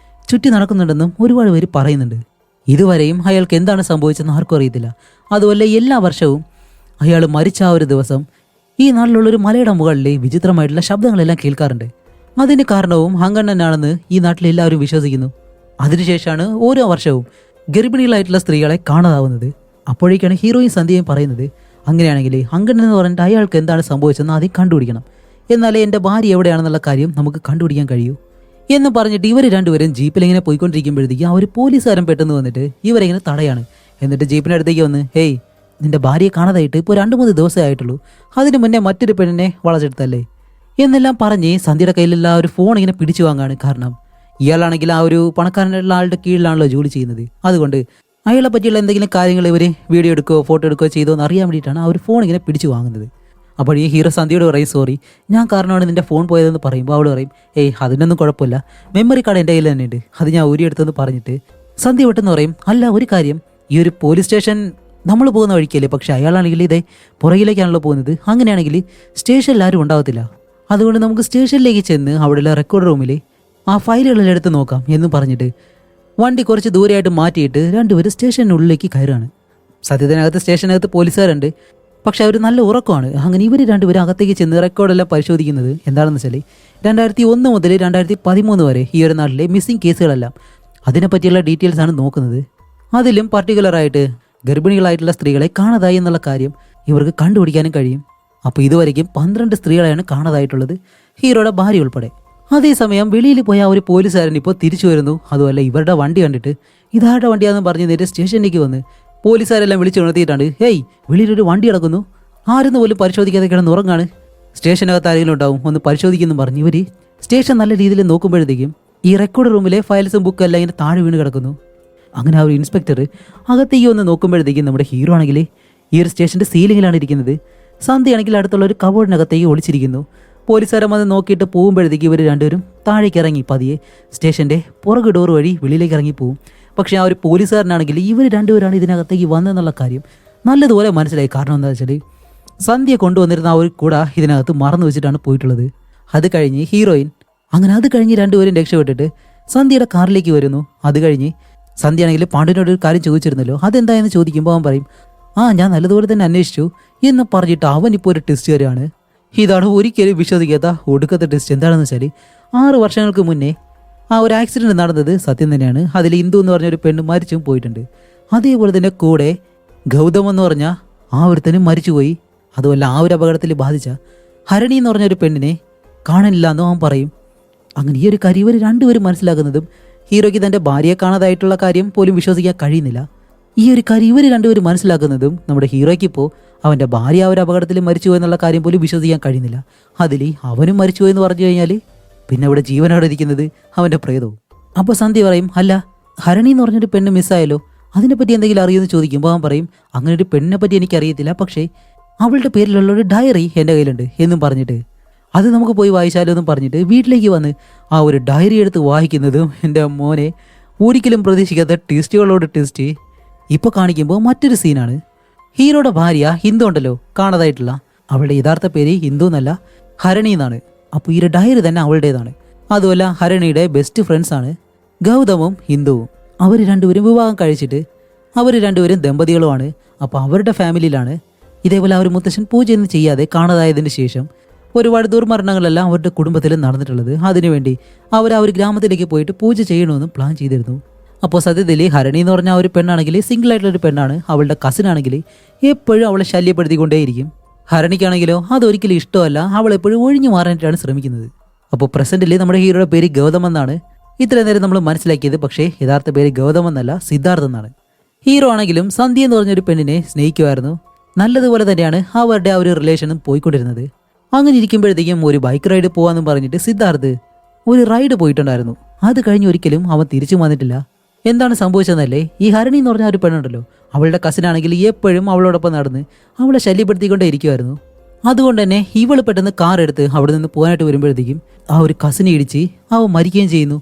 ചുറ്റി നടക്കുന്നുണ്ടെന്നും ഒരുപാട് പേര് പറയുന്നുണ്ട്. ഇതുവരെയും അയാൾക്ക് എന്താണ് സംഭവിച്ചതെന്ന് ആർക്കും അറിയത്തില്ല. അതുപോലെ എല്ലാ വർഷവും അയാൾ മരിച്ച ആ ഒരു ദിവസം ഈ നാട്ടിലുള്ളൊരു മലയുടെ മുകളിൽ വിചിത്രമായിട്ടുള്ള ശബ്ദങ്ങളെല്ലാം കേൾക്കാറുണ്ട്. അതിന് കാരണവും അങ്കണ്ണനാണെന്ന് ഈ നാട്ടിൽ എല്ലാവരും വിശ്വസിക്കുന്നു. അതിനുശേഷമാണ് ഓരോ വർഷവും ഗർഭിണികളായിട്ടുള്ള സ്ത്രീകളെ കാണാതാവുന്നത്. അപ്പോഴേക്കാണ് ഹീറോയും സന്ധ്യയും പറയുന്നത് അങ്ങനെയാണെങ്കിൽ അങ്കണ്ണൻ എന്ന് പറഞ്ഞിട്ട് അയാൾക്ക് എന്താണ് സംഭവിച്ചതെന്ന് ആദ്യം കണ്ടുപിടിക്കണം, എന്നാലേ എൻ്റെ ഭാര്യ എവിടെയാണെന്നുള്ള കാര്യം നമുക്ക് കണ്ടുപിടിക്കാൻ കഴിയൂ എന്ന് പറഞ്ഞിട്ട് ഇവർ രണ്ടുപേരും ജീപ്പിലിങ്ങനെ പോയിക്കൊണ്ടിരിക്കുമ്പോഴത്തേക്ക് ആ ഒരു പോലീസുകാരൻ പെട്ടെന്ന് വന്നിട്ട് ഇവരെങ്ങനെ തടയാണ്. എന്നിട്ട് ജീപ്പിനടുത്തേക്ക് വന്ന് ഹേയ് നിന്റെ ഭാര്യയെ കാണാതായിട്ട് ഇപ്പോൾ 2-3 ദിവസമേ ആയിട്ടുള്ളൂ, അതിന് മുന്നേ മറ്റൊരു പെണ്ണിനെ വളച്ചെടുത്തല്ലേ എന്നെല്ലാം പറഞ്ഞ് സന്ധ്യയുടെ കയ്യിലുള്ള ആ ഒരു ഫോൺ ഇങ്ങനെ പിടിച്ചു വാങ്ങാണ്. കാരണം ഇയാളാണെങ്കിൽ ആ ഒരു പണക്കാരനുള്ള ആളുടെ കീഴിലാണല്ലോ ജോലി ചെയ്യുന്നത്, അതുകൊണ്ട് അയാളെ പറ്റിയുള്ള എന്തെങ്കിലും കാര്യങ്ങൾ ഇവർ വീഡിയോ എടുക്കുകയോ ഫോട്ടോ എടുക്കുകയോ ചെയ്തോ എന്ന് അറിയാൻ വേണ്ടിയിട്ടാണ് ആ ഒരു ഫോൺ ഇങ്ങനെ പിടിച്ചു വാങ്ങുന്നത്. അപ്പോൾ ഈ ഹീറോ സന്ധ്യയോട് പറയും സോറി ഞാൻ കാരണമാണ് നിന്റെ ഫോൺ പോയതെന്ന് പറയുമ്പോൾ അവൾ പറയും ഏയ് അതിനൊന്നും കുഴപ്പമില്ല, മെമ്മറി കാർഡ് എൻ്റെ കയ്യിൽ തന്നെ ഉണ്ട്, അത് ഞാൻ ഊരിയെടുത്തെന്ന് പറഞ്ഞിട്ട് സന്ധ്യ പെട്ടെന്ന് പറയും അല്ല ഒരു കാര്യം, ഈ ഒരു പോലീസ് സ്റ്റേഷൻ നമ്മൾ പോകുന്ന വഴിക്കല്ലേ, പക്ഷെ അയാളാണെങ്കിൽ ഇതേ പുറകിലേക്കാണല്ലോ പോകുന്നത്, അങ്ങനെയാണെങ്കിൽ സ്റ്റേഷനിൽ ആരും ഉണ്ടാവത്തില്ല, അതുകൊണ്ട് നമുക്ക് സ്റ്റേഷനിലേക്ക് ചെന്ന് അവിടെയുള്ള റെക്കോർഡ് റൂമിൽ ആ ഫയലുകളെല്ലാം എടുത്ത് നോക്കാം എന്ന് പറഞ്ഞിട്ട് വണ്ടി കുറച്ച് ദൂരെയായിട്ട് മാറ്റിയിട്ട് രണ്ടുപേരും സ്റ്റേഷനുള്ളിലേക്ക് കയറുകയാണ്. സത്യത്തിനകത്ത് സ്റ്റേഷനകത്ത് പോലീസുകാരുണ്ട്, പക്ഷെ അവർ നല്ല ഉറക്കമാണ്. അങ്ങനെ ഇവർ രണ്ടുപേരും അകത്തേക്ക് ചെന്ന് റെക്കോർഡെല്ലാം പരിശോധിക്കുന്നത് എന്താണെന്ന് വെച്ചാൽ 2001 മുതൽ 2013 വരെ ഈ ഒരു നാട്ടിലെ മിസ്സിംഗ് കേസുകളെല്ലാം അതിനെപ്പറ്റിയുള്ള ഡീറ്റെയിൽസ് ആണ് നോക്കുന്നത്. അതിലും പർട്ടിക്കുലറായിട്ട് ഗർഭിണികളായിട്ടുള്ള സ്ത്രീകളെ കാണാതായി എന്നുള്ള കാര്യം ഇവർക്ക് കണ്ടുപിടിക്കാനും കഴിയും. അപ്പോൾ ഇതുവരെയ്ക്കും 12 സ്ത്രീകളെയാണ് കാണാതായിട്ടുള്ളത്, ഹീറോയുടെ ഭാര്യ ഉൾപ്പെടെ. അതേസമയം വെളിയിൽ പോയ ഒരു പോലീസുകാരൻ ഇപ്പോൾ തിരിച്ചു വരുന്നു. അതുമല്ല ഇവരുടെ വണ്ടി കണ്ടിട്ട് ഇതാരുടെ വണ്ടിയാണെന്ന് പറഞ്ഞ് നേരെ സ്റ്റേഷനിലേക്ക് വന്ന് പോലീസുകാരെല്ലാം വിളിച്ചു ഉണർത്തിയിട്ടാണ് ഹേയ് വെളിയിലൊരു വണ്ടി കിടക്കുന്നു, ആരെന്ന് പോലും പരിശോധിക്കാതെ കിടന്ന് ഉറങ്ങാണ്, സ്റ്റേഷനകത്ത് ആരെങ്കിലും ഉണ്ടാവും ഒന്ന് പരിശോധിക്കുന്നു പറഞ്ഞ് ഇവർ സ്റ്റേഷൻ നല്ല രീതിയിൽ നോക്കുമ്പോഴത്തേക്കും ഈ റെക്കോർഡ് റൂമിലെ ഫയൽസും ബുക്കും എല്ലാം ഇങ്ങനെ താഴെ വീണ് കിടക്കുന്നു. അങ്ങനെ ആ ഒരു ഇൻസ്പെക്ടർ അകത്തേക്ക് വന്ന് നോക്കുമ്പോഴത്തേക്കും നമ്മുടെ ഹീറോ ആണെങ്കിൽ ഈ ഒരു സ്റ്റേഷൻ്റെ സീലിങ്ങിലാണ് ഇരിക്കുന്നത്, സന്ധ്യയാണെങ്കിൽ അടുത്തുള്ള ഒരു കബോർഡിനകത്തേക്ക് ഒളിച്ചിരിക്കുന്നു. പോലീസുകാരൻ വന്ന് നോക്കിയിട്ട് പോകുമ്പോഴത്തേക്ക് ഇവർ രണ്ടുപേരും താഴേക്ക് ഇറങ്ങി പതിയെ സ്റ്റേഷൻ്റെ പുറകു ഡോർ വഴി വെളിയിലേക്ക് ഇറങ്ങി പോകും. പക്ഷേ ആ ഒരു പോലീസുകാരനാണെങ്കിൽ ഇവർ രണ്ടുപേരാണ് ഇതിനകത്തേക്ക് വന്നതെന്നുള്ള കാര്യം നല്ലതുപോലെ മനസ്സിലായി. കാരണം എന്താ വെച്ചാൽ സന്ധ്യ കൊണ്ടുവന്നിരുന്ന ആ ഒരു കൂട ഇതിനകത്ത് മറന്നു വെച്ചിട്ടാണ് പോയിട്ടുള്ളത്. അത് കഴിഞ്ഞ് ഹീറോയിൻ അങ്ങനെ അത് കഴിഞ്ഞ് രണ്ടുപേരും രക്ഷപ്പെട്ടിട്ട് സന്ധ്യയുടെ കാറിലേക്ക് വരുന്നു. അത് കഴിഞ്ഞ് സന്ധ്യയാണെങ്കിൽ പാണ്ഡുവിനോട് ഒരു കാര്യം ചോദിച്ചിരുന്നല്ലോ, അതെന്തായെന്ന് ചോദിക്കുമ്പോൾ അവൻ പറയും, ഞാൻ നല്ലതുപോലെ തന്നെ അന്വേഷിച്ചു എന്ന് പറഞ്ഞിട്ട് അവൻ ഇപ്പോൾ ഒരു ടെസ്റ്റ് വരികയാണ്. ഇതാണ് ഒരിക്കലും വിശ്വസിക്കാത്ത ഒടുക്കത്തെ ടെസ്റ്റ്. എന്താണെന്ന് വെച്ചാൽ 6 വർഷങ്ങൾക്ക് മുന്നേ ഒരു ആക്സിഡൻറ്റ് നടന്നത് സത്യം തന്നെയാണ്. അതിൽ ഇന്ദു എന്ന് പറഞ്ഞൊരു പെണ്ണ് മരിച്ചും പോയിട്ടുണ്ട്. അതേപോലെ തന്നെ കൂടെ ഗൗതം എന്ന് പറഞ്ഞ ഒരുത്തനും മരിച്ചുപോയി. അതുമല്ല ഒരു അപകടത്തിൽ ബാധിച്ച ഹരണി എന്ന് പറഞ്ഞൊരു പെണ്ണിനെ കാണാനില്ല എന്നും അവൻ പറയും. അങ്ങനെ ഈ ഒരു കാര്യം ഇവർ രണ്ടുപേരും മനസ്സിലാക്കുന്നതും ഹീറോയ്ക്ക് തൻ്റെ ഭാര്യയെ കാണാതായിട്ടുള്ള കാര്യം പോലും വിശ്വസിക്കാൻ കഴിയുന്നില്ല. ഈ ഒരു കാര്യം ഇവർ രണ്ടുപേരും മനസ്സിലാക്കുന്നതും നമ്മുടെ ഹീറോയ്ക്ക് ഇപ്പോൾ അവൻ്റെ ഭാര്യ ഒരു അപകടത്തിൽ മരിച്ചുപോയി എന്നുള്ള കാര്യം പോലും വിശ്വസിക്കാൻ കഴിയുന്നില്ല. അതിൽ അവനും മരിച്ചുപോയി എന്ന് പറഞ്ഞു കഴിഞ്ഞാൽ പിന്നെ അവിടെ ജീവനോടെ ഇരിക്കുന്നത് അവൻ്റെ പ്രേതവും. അപ്പോൾ സന്ധ്യ പറയും, അല്ല ഹരണി എന്ന് പറഞ്ഞൊരു പെണ്ണ് മിസ്സായല്ലോ, അതിനെപ്പറ്റി എന്തെങ്കിലും അറിയുമെന്ന് ചോദിക്കുമ്പോൾ അവൻ പറയും, അങ്ങനെ ഒരു പെണ്ണിനെ പറ്റി എനിക്കറിയത്തില്ല, പക്ഷേ അവളുടെ പേരിലുള്ള ഒരു ഡയറി എൻ്റെ കയ്യിലുണ്ട് എന്നും പറഞ്ഞിട്ട് അത് നമുക്ക് പോയി വായിച്ചാലോ എന്നും പറഞ്ഞിട്ട് വീട്ടിലേക്ക് വന്ന് ഒരു ഡയറി എടുത്ത് വായിക്കുന്നതും എൻ്റെ മോനെ ഒരിക്കലും പ്രതീക്ഷിക്കാത്ത ട്വിസ്റ്റുകളോട് ട്വിസ്റ്റ് ഇപ്പോൾ കാണിക്കുമ്പോൾ മറ്റൊരു സീനാണ്. ഹീറോയുടെ ഭാര്യ ഹിന്ദു ഉണ്ടല്ലോ, കാണാതായിട്ടുള്ള, അവളുടെ യഥാർത്ഥ പേര് ഹിന്ദു എന്നല്ല ഹരണി എന്നാണ്. അപ്പോൾ ഈ ഡയറി തന്നെ അവളുടേതാണ്. അതുമല്ല ഹരണിയുടെ ബെസ്റ്റ് ഫ്രണ്ട്സാണ് ഗൗതമും ഹിന്ദുവും. അവർ രണ്ടുപേരും വിവാഹം കഴിച്ചിട്ട് അവർ രണ്ടുപേരും ദമ്പതികളുമാണ്. അപ്പോൾ അവരുടെ ഫാമിലിയിലാണ് ഇതേപോലെ ഒരു മുത്തശ്ശൻ പൂജയൊന്നും ചെയ്യാതെ കാണാതായതിന് ശേഷം ഒരുപാട് ദുർമരണങ്ങളെല്ലാം അവരുടെ കുടുംബത്തിൽ നടന്നിട്ടുള്ളത്. അതിനുവേണ്ടി അവർ ഒരു ഗ്രാമത്തിലേക്ക് പോയിട്ട് പൂജ ചെയ്യണമെന്നും പ്ലാൻ ചെയ്തിരുന്നു. അപ്പോൾ സത്യത്തിൽ ഹരണി എന്ന് പറഞ്ഞ ഒരു പെണ്ണാണെങ്കിൽ സിംഗിൾ ആയിട്ടുള്ളൊരു പെണ്ണാണ്. അവളുടെ കസിൻ ആണെങ്കിൽ എപ്പോഴും അവളെ ശല്യപ്പെടുത്തിക്കൊണ്ടേയിരിക്കും. ഹരണിക്കാണെങ്കിലോ അതൊരിക്കലും ഇഷ്ടമല്ല, അവൾ എപ്പോഴും ഒഴിഞ്ഞു മാറാനായിട്ടാണ് ശ്രമിക്കുന്നത്. അപ്പോൾ പ്രസന്റിൽ നമ്മുടെ ഹീറോയുടെ പേര് ഗൗതം എന്നാണ് ഇത്ര നേരം നമ്മൾ മനസ്സിലാക്കിയത്. പക്ഷേ യഥാർത്ഥ പേര് ഗൗതം എന്നല്ല, സിദ്ധാർത്ഥ് എന്നാണ്. ഹീറോ ആണെങ്കിലും സന്ധ്യ എന്ന് പറഞ്ഞൊരു പെണ്ണിനെ സ്നേഹിക്കുമായിരുന്നു. നല്ലതുപോലെ തന്നെയാണ് അവരുടെ ഒരു റിലേഷനും പോയിക്കൊണ്ടിരുന്നത്. അങ്ങനെ ഇരിക്കുമ്പോഴത്തേക്കും ഒരു ബൈക്ക് റൈഡ് പോകാമെന്നും പറഞ്ഞിട്ട് സിദ്ധാർത്ഥ് ഒരു റൈഡ് പോയിട്ടുണ്ടായിരുന്നു. അത് കഴിഞ്ഞ് ഒരിക്കലും അവൻ തിരിച്ചു വന്നിട്ടില്ല. എന്താണ് സംഭവിച്ചതെന്നല്ലേ, ഈ ഹരണി എന്ന് പറഞ്ഞ ഒരു പെണ്ണുണ്ടല്ലോ, അവളുടെ കസിനാണെങ്കിൽ എപ്പോഴും അവളോടൊപ്പം നടന്ന് അവളെ ശല്യപ്പെടുത്തിക്കൊണ്ടേ ഇരിക്കുമായിരുന്നു. അതുകൊണ്ട് തന്നെ ഇവള് പെട്ടെന്ന് കാർ എടുത്ത് അവിടെ നിന്ന് പോകാനായിട്ട് വരുമ്പോഴത്തേക്കും ഒരു കസിനെ ഇടിച്ച് അവൻ മരിക്കുകയും ചെയ്യുന്നു.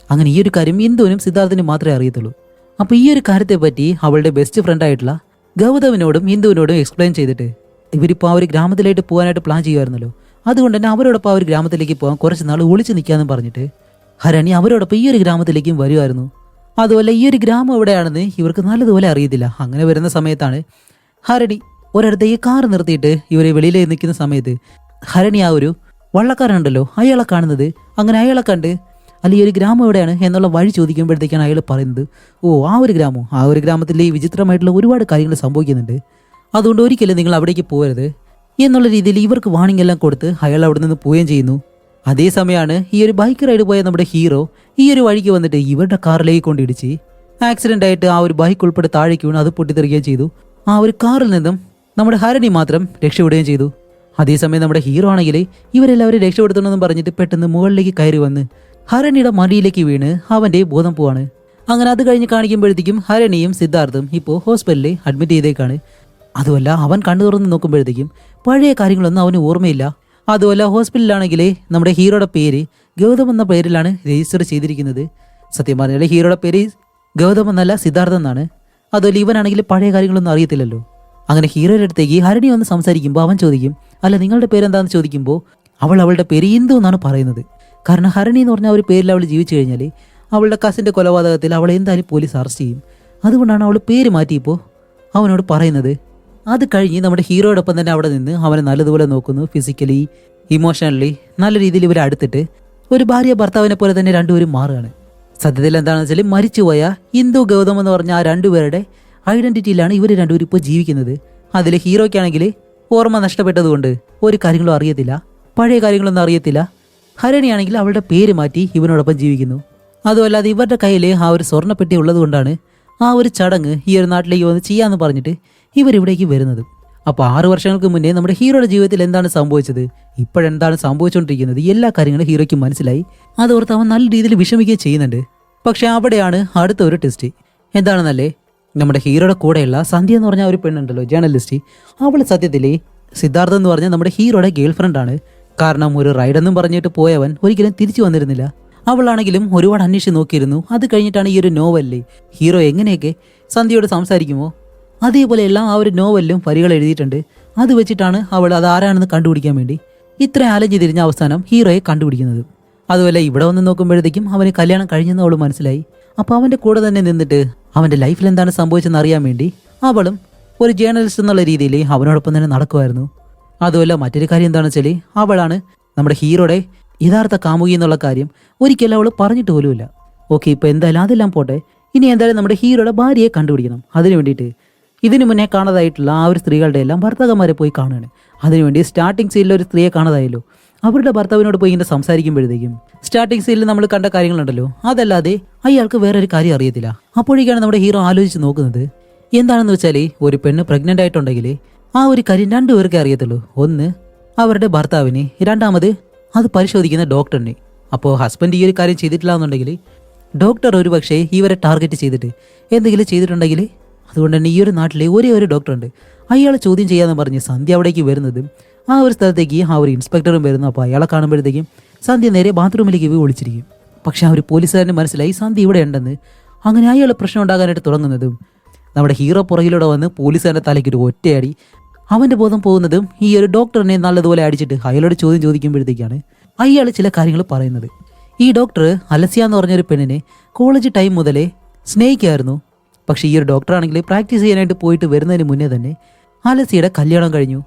അങ്ങനെ ഈ ഒരു കാര്യം ഇന്ദുവിനും സിദ്ധാർത്ഥിനും മാത്രമേ അറിയത്തുള്ളൂ. അപ്പോൾ ഈ ഒരു കാര്യത്തെ പറ്റി അവളുടെ ബെസ്റ്റ് ഫ്രണ്ടായിട്ടുള്ള ഗൗതമിനോടും ഹിന്ദുവിനോടും എക്സ്പ്ലെയിൻ ചെയ്തിട്ട് ഇവരിപ്പോൾ ഒരു ഗ്രാമത്തിലായിട്ട് പോകാനായിട്ട് പ്ലാൻ ചെയ്യുമായിരുന്നല്ലോ, അതുകൊണ്ട് തന്നെ അവരോടൊപ്പം ഒരു ഗ്രാമത്തിലേക്ക് പോകാൻ കുറച്ച് നാൾ ഒളിച്ചു നിൽക്കാമെന്ന് പറഞ്ഞിട്ട് ഹരണി അവരോടൊപ്പം ഈ ഒരു ഗ്രാമത്തിലേക്കും വരുമായിരുന്നു. അതുപോലെ ഈ ഒരു ഗ്രാമം എവിടെയാണെന്ന് ഇവർക്ക് നല്ലതുപോലെ അറിയത്തില്ല. അങ്ങനെ വരുന്ന സമയത്താണ് ഹരണി ഒരിടത്ത് ഈ കാർ നിർത്തിയിട്ട് ഇവരെ വെളിയിൽ നിൽക്കുന്ന സമയത്ത് ഹരണി ഒരു വള്ളക്കാരനുണ്ടല്ലോ അയാളെ കാണുന്നത്. അങ്ങനെ അയാളെ കണ്ട് ഈ ഒരു ഗ്രാമം എവിടെയാണ് എന്നുള്ള വഴി ചോദിക്കുമ്പോഴത്തേക്കാണ് അയാൾ പറയുന്നത്, ഒരു ഗ്രാമത്തിൽ ഈ വിചിത്രമായിട്ടുള്ള ഒരുപാട് കാര്യങ്ങൾ സംഭവിക്കുന്നുണ്ട്, അതുകൊണ്ട് ഒരിക്കലും നിങ്ങൾ അവിടേക്ക് പോകരുത് എന്നുള്ള രീതിയിൽ ഇവർക്ക് വാണിംഗ് എല്ലാം കൊടുത്ത് അയാൾ അവിടെ നിന്ന് പോവുകയും ചെയ്യുന്നു. അതേസമയമാണ് ഈ ഒരു ബൈക്ക് റൈഡ് പോയ നമ്മുടെ ഹീറോ ഈ ഒരു വഴിക്ക് വന്നിട്ട് ഇവരുടെ കാറിലേക്ക് കൊണ്ടിടിച്ച് ആക്സിഡന്റ് ആയിട്ട് ഒരു ബൈക്ക് ഉൾപ്പെടെ താഴേക്ക് വീണ് അത് പൊട്ടിത്തെറിക്കുകയും ചെയ്തു. ഒരു കാറിൽ നിന്നും നമ്മുടെ ഹരണി മാത്രം രക്ഷപ്പെടുകയും ചെയ്തു. അതേസമയം നമ്മുടെ ഹീറോ ആണെങ്കിൽ ഇവരെല്ലാവരും രക്ഷപ്പെടുത്തണമെന്ന് പറഞ്ഞിട്ട് പെട്ടെന്ന് മുകളിലേക്ക് കയറി വന്ന് ഹരണിയുടെ മടിയിലേക്ക് വീണ് അവൻ്റെ ബോധം പോവാണ്. അങ്ങനെ അത് കഴിഞ്ഞ് കാണിക്കുമ്പോഴത്തേക്കും ഹരണിയും സിദ്ധാർത്ഥും ഇപ്പോൾ ഹോസ്പിറ്റലിൽ അഡ്മിറ്റ് ചെയ്തേക്കാണ്. അതുമല്ല അവൻ കണ്ണു തുറന്ന് നോക്കുമ്പോഴത്തേക്കും പഴയ കാര്യങ്ങളൊന്നും അവന് ഓർമ്മയില്ല. അതുമല്ല ഹോസ്പിറ്റലിലാണെങ്കിൽ നമ്മുടെ ഹീറോയുടെ പേര് ഗൗതം എന്ന പേരിലാണ് രജിസ്റ്റർ ചെയ്തിരിക്കുന്നത്. സത്യം പറഞ്ഞാൽ ഹീറോയുടെ പേര് ഗൗതം എന്നല്ല സിദ്ധാർത്ഥ എന്നാണ്. അതുപോലെ ഇവനാണെങ്കിൽ പഴയ കാര്യങ്ങളൊന്നും അറിയത്തില്ലല്ലോ. അങ്ങനെ ഹീറോയുടെ അടുത്തേക്ക് ഹരണി വന്ന് സംസാരിക്കുമ്പോൾ അവൻ ചോദിക്കും, അല്ല നിങ്ങളുടെ പേരെന്താണെന്ന് ചോദിക്കുമ്പോൾ അവളുടെ പേര് ഇന്ദു എന്നാണ് പറയുന്നത്. കാരണം ഹരണി എന്ന് പറഞ്ഞ ഒരു പേരിൽ അവൾ ജീവിച്ചു കഴിഞ്ഞാൽ അവളുടെ കസിൻ്റെ കൊലപാതകത്തിൽ അവളെ എന്തായാലും പോലീസ് അറസ്റ്റ് ചെയ്യും. അതുകൊണ്ടാണ് അവൾ പേര് മാറ്റിയപ്പോൾ അവനോട് പറയുന്നത്. അത് കഴിഞ്ഞ് നമ്മുടെ ഹീറോയോടൊപ്പം തന്നെ അവിടെ നിന്ന് അവനെ നല്ലതുപോലെ നോക്കുന്നു. ഫിസിക്കലി ഇമോഷണലി നല്ല രീതിയിൽ ഇവരെ അടുത്തിട്ട് ഒരു ഭാര്യ ഭർത്താവിനെ പോലെ തന്നെ രണ്ടുപേരും മാറുകയാണ്. സത്യത്തിൽ എന്താണെന്ന് വെച്ചാൽ മരിച്ചുപോയ ഇന്ദു ഗൗതം എന്ന് പറഞ്ഞ രണ്ടുപേരുടെ ഐഡന്റിറ്റിയിലാണ് ഇവർ രണ്ടുപേരും ഇപ്പോൾ ജീവിക്കുന്നത്. അതിൽ ഹീറോയ്ക്കാണെങ്കിൽ ഓർമ്മ നഷ്ടപ്പെട്ടതുകൊണ്ട് ഒരു കാര്യങ്ങളും അറിയത്തില്ല, പഴയ കാര്യങ്ങളൊന്നും അറിയത്തില്ല. ഹരണിയാണെങ്കിൽ അവളുടെ പേര് മാറ്റി ഇവനോടൊപ്പം ജീവിക്കുന്നു. അതുമല്ലാതെ ഇവരുടെ കയ്യിൽ ഒരു സ്വർണ്ണപ്പെട്ടി ഉള്ളത് കൊണ്ടാണ് ഒരു ചടങ്ങ് ഈ ഒരു നാട്ടിലേക്ക് വന്ന് ചെയ്യാമെന്ന് പറഞ്ഞിട്ട് ഇവരിവിടേക്ക് വരുന്നത്. അപ്പോൾ 6 വർഷങ്ങൾക്ക് മുന്നേ നമ്മുടെ ഹീറോയുടെ ജീവിതത്തിൽ എന്താണ് സംഭവിച്ചത്, ഇപ്പോഴെന്താണ് സംഭവിച്ചുകൊണ്ടിരിക്കുന്നത്, എല്ലാ കാര്യങ്ങളും ഹീറോയ്ക്ക് മനസ്സിലായി. അതോർത്ത് അവൻ നല്ല രീതിയിൽ വിഷമിക്കുകയും ചെയ്യുന്നുണ്ട്. പക്ഷെ അവിടെയാണ് അടുത്ത ഒരു ടെസ്റ്റ്. എന്താണെന്നല്ലേ, നമ്മുടെ ഹീറോയുടെ കൂടെയുള്ള സന്ധ്യ എന്ന് പറഞ്ഞ ഒരു പെണ്ണുണ്ടല്ലോ, ജേർണലിസ്റ്റ്, അവൾ സത്യത്തിലെ സിദ്ധാർത്ഥ എന്ന് പറഞ്ഞാൽ നമ്മുടെ ഹീറോയുടെ ഗേൾ ഫ്രണ്ടാണ്. കാരണം ഒരു റൈഡെന്നും പറഞ്ഞിട്ട് പോയവൻ ഒരിക്കലും തിരിച്ചു വന്നിരുന്നില്ല. അവളാണെങ്കിലും ഒരുപാട് അന്വേഷിച്ച് നോക്കിയിരുന്നു. അത് കഴിഞ്ഞിട്ടാണ് ഈ ഒരു നോവലിലെ ഹീറോ എങ്ങനെയൊക്കെ സന്ധ്യയോട് സംസാരിക്കുമോ അതേപോലെ എല്ലാം ഒരു നോവലിലും വരികൾ എഴുതിയിട്ടുണ്ട്. അത് വെച്ചിട്ടാണ് അവൾ അത് ആരാണെന്ന് കണ്ടുപിടിക്കാൻ വേണ്ടി ഇത്ര അലഞ്ഞു തിരിഞ്ഞ അവസാനം ഹീറോയെ കണ്ടുപിടിക്കുന്നത്. അതുപോലെ ഇവിടെ വന്ന് നോക്കുമ്പോഴത്തേക്കും അവന് കല്യാണം കഴിഞ്ഞെന്ന് അവൾ മനസ്സിലായി. അപ്പോൾ അവൻ്റെ കൂടെ തന്നെ നിന്നിട്ട് അവൻ്റെ ലൈഫിൽ എന്താണ് സംഭവിച്ചെന്ന് അറിയാൻ വേണ്ടി അവളും ഒരു ജേർണലിസ്റ്റ് എന്നുള്ള രീതിയിൽ അവനോടൊപ്പം തന്നെ നടക്കുമായിരുന്നു. അതുമല്ല മറ്റൊരു കാര്യം എന്താണെന്ന് വെച്ചാൽ അവളാണ് നമ്മുടെ ഹീറോയുടെ യഥാർത്ഥ കാമുകി എന്നുള്ള കാര്യം ഒരിക്കലും അവൾ പറഞ്ഞിട്ട് പോലുമില്ല. ഓക്കെ, ഇപ്പോൾ എന്തായാലും അതെല്ലാം പോട്ടെ. ഇനി എന്തായാലും നമ്മുടെ ഹീറോയുടെ ഭാര്യയെ കണ്ടുപിടിക്കണം. അതിനു വേണ്ടിയിട്ട് ഇതിനു മുന്നേ കാണാതായിട്ടുള്ള ആ ഒരു സ്ത്രീകളുടെ എല്ലാം ഭർത്താക്കന്മാരെ പോയി കാണുകയാണ്. അതിനുവേണ്ടി സ്റ്റാർട്ടിംഗ് സീനിൽ ഒരു സ്ത്രീയെ കാണാതായല്ലോ. അവരുടെ ഭർത്താവിനോട് പോയി ഇങ്ങനെ സംസാരിക്കുമ്പോഴത്തേക്കും സ്റ്റാർട്ടിംഗ് സീനിൽ നമ്മൾ കണ്ട കാര്യങ്ങളുണ്ടല്ലോ, അതല്ലാതെ അയാൾക്ക് വേറൊരു കാര്യം അറിയത്തില്ല. അപ്പോഴേക്കാണ് നമ്മുടെ ഹീറോ ആലോചിച്ച് നോക്കുന്നത്. എന്താണെന്ന് വെച്ചാൽ ഒരു പെണ്ണ് പ്രഗ്നൻ്റ് ആയിട്ടുണ്ടെങ്കിൽ ആ ഒരു കാര്യം രണ്ടുപേർക്കേ അറിയത്തുള്ളൂ. ഒന്ന് അവരുടെ ഭർത്താവിന്, രണ്ടാമത് അത് പരിശോധിക്കുന്ന ഡോക്ടറിന്. അപ്പോൾ ഹസ്ബൻഡ് ഈ ഒരു കാര്യം ചെയ്തിട്ടില്ല എന്നുണ്ടെങ്കിൽ ഡോക്ടർ ഒരു പക്ഷേ ഇവരെ ടാർഗറ്റ് ചെയ്തിട്ട് എന്തെങ്കിലും ചെയ്തിട്ടുണ്ടെങ്കിൽ, അതുകൊണ്ട് തന്നെ ഈ ഒരു നാട്ടിലെ ഒരേ ഒരു ഡോക്ടറുണ്ട്. അയാൾ ചോദ്യം ചെയ്യാമെന്ന് പറഞ്ഞ് സന്ധ്യ അവിടേക്ക് വരുന്നതും ആ ഒരു സ്ഥലത്തേക്ക് ആ ഒരു ഇൻസ്പെക്ടറും വരുന്നു. അപ്പോൾ അയാളെ കാണുമ്പോഴത്തേക്കും സന്ധ്യ നേരെ ബാത്റൂമിലേക്ക് പോയി ഒളിച്ചിരിക്കും. പക്ഷെ ആ ഒരു പോലീസുകാരന് മനസ്സിലായി സന്ധ്യ ഇവിടെ ഉണ്ടെന്ന്. അങ്ങനെ അയാൾ പ്രശ്നം ഉണ്ടാകാനായിട്ട് തുടങ്ങുന്നതും നമ്മുടെ ഹീറോ പുറകിലൂടെ വന്ന് പോലീസുകാരൻ്റെ തലയ്ക്ക് ഒരു ഒറ്റയടി. അവൻ്റെ ബോധം പോകുന്നതും ഈ ഒരു ഡോക്ടറിനെ നല്ലതുപോലെ അടിച്ചിട്ട് അയാളോട് ചോദ്യം ചോദിക്കുമ്പോഴത്തേക്കാണ് അയാൾ ചില കാര്യങ്ങൾ പറയുന്നത്. ഈ ഡോക്ടർ അലസിയ എന്ന് പറഞ്ഞൊരു പെണ്ണിനെ കോളേജ് ടൈം മുതലേ സ്നേഹിക്കായിരുന്നു. പക്ഷേ ഈ ഒരു ഡോക്ടറാണെങ്കിൽ പ്രാക്ടീസ് ചെയ്യാനായിട്ട് പോയിട്ട് വരുന്നതിന് മുന്നേ തന്നെ അലസിയുടെ കല്യാണം കഴിഞ്ഞു.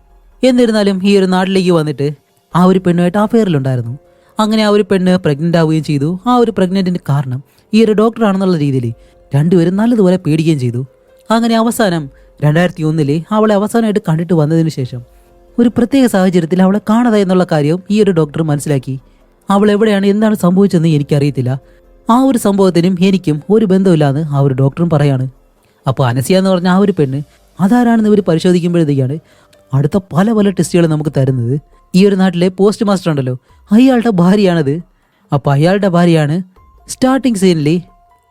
എന്നിരുന്നാലും ഈ ഒരു നാട്ടിലേക്ക് വന്നിട്ട് ആ ഒരു പെണ്ണുമായിട്ട് അഫെയറിലുണ്ടായിരുന്നു. അങ്ങനെ ആ ഒരു പെണ്ണ് പ്രഗ്നൻ്റ് ആവുകയും ചെയ്തു. ആ ഒരു പ്രഗ്നൻറ്റിന് കാരണം ഈ ഒരു ഡോക്ടറാണെന്നുള്ള രീതിയിൽ രണ്ടുപേരും നല്ലതുപോലെ പേടിക്കുകയും ചെയ്തു. അങ്ങനെ അവസാനം 2001 അവളെ അവസാനമായിട്ട് കണ്ടിട്ട് വന്നതിന് ശേഷം ഒരു പ്രത്യേക സാഹചര്യത്തിൽ അവളെ കാണാതെ എന്നുള്ള കാര്യവും ഈ ഒരു ഡോക്ടർ മനസ്സിലാക്കി. അവൾ എവിടെയാണ്, എന്താണ് സംഭവിച്ചതെന്ന് എനിക്കറിയത്തില്ല. ആ ഒരു സംഭവത്തിനും എനിക്കും ഒരു ബന്ധമില്ലാന്ന് ആ ഒരു ഡോക്ടറും പറയാണ്. അപ്പോൾ അനസിയ എന്ന് പറഞ്ഞ ആ ഒരു പെണ്ണ് അതാരാണെന്ന് ഇവർ പരിശോധിക്കുമ്പോഴത്തേക്കാണ് അടുത്ത പല പല ടെസ്റ്റുകൾ നമുക്ക് തരുന്നത് ഈ ഒരു നാട്ടിലെ പോസ്റ്റ് മാസ്റ്റർ ഉണ്ടല്ലോ, അയാളുടെ ഭാര്യയാണത്. അപ്പോൾ അയാളുടെ ഭാര്യയാണ് സ്റ്റാർട്ടിങ് സീനിൽ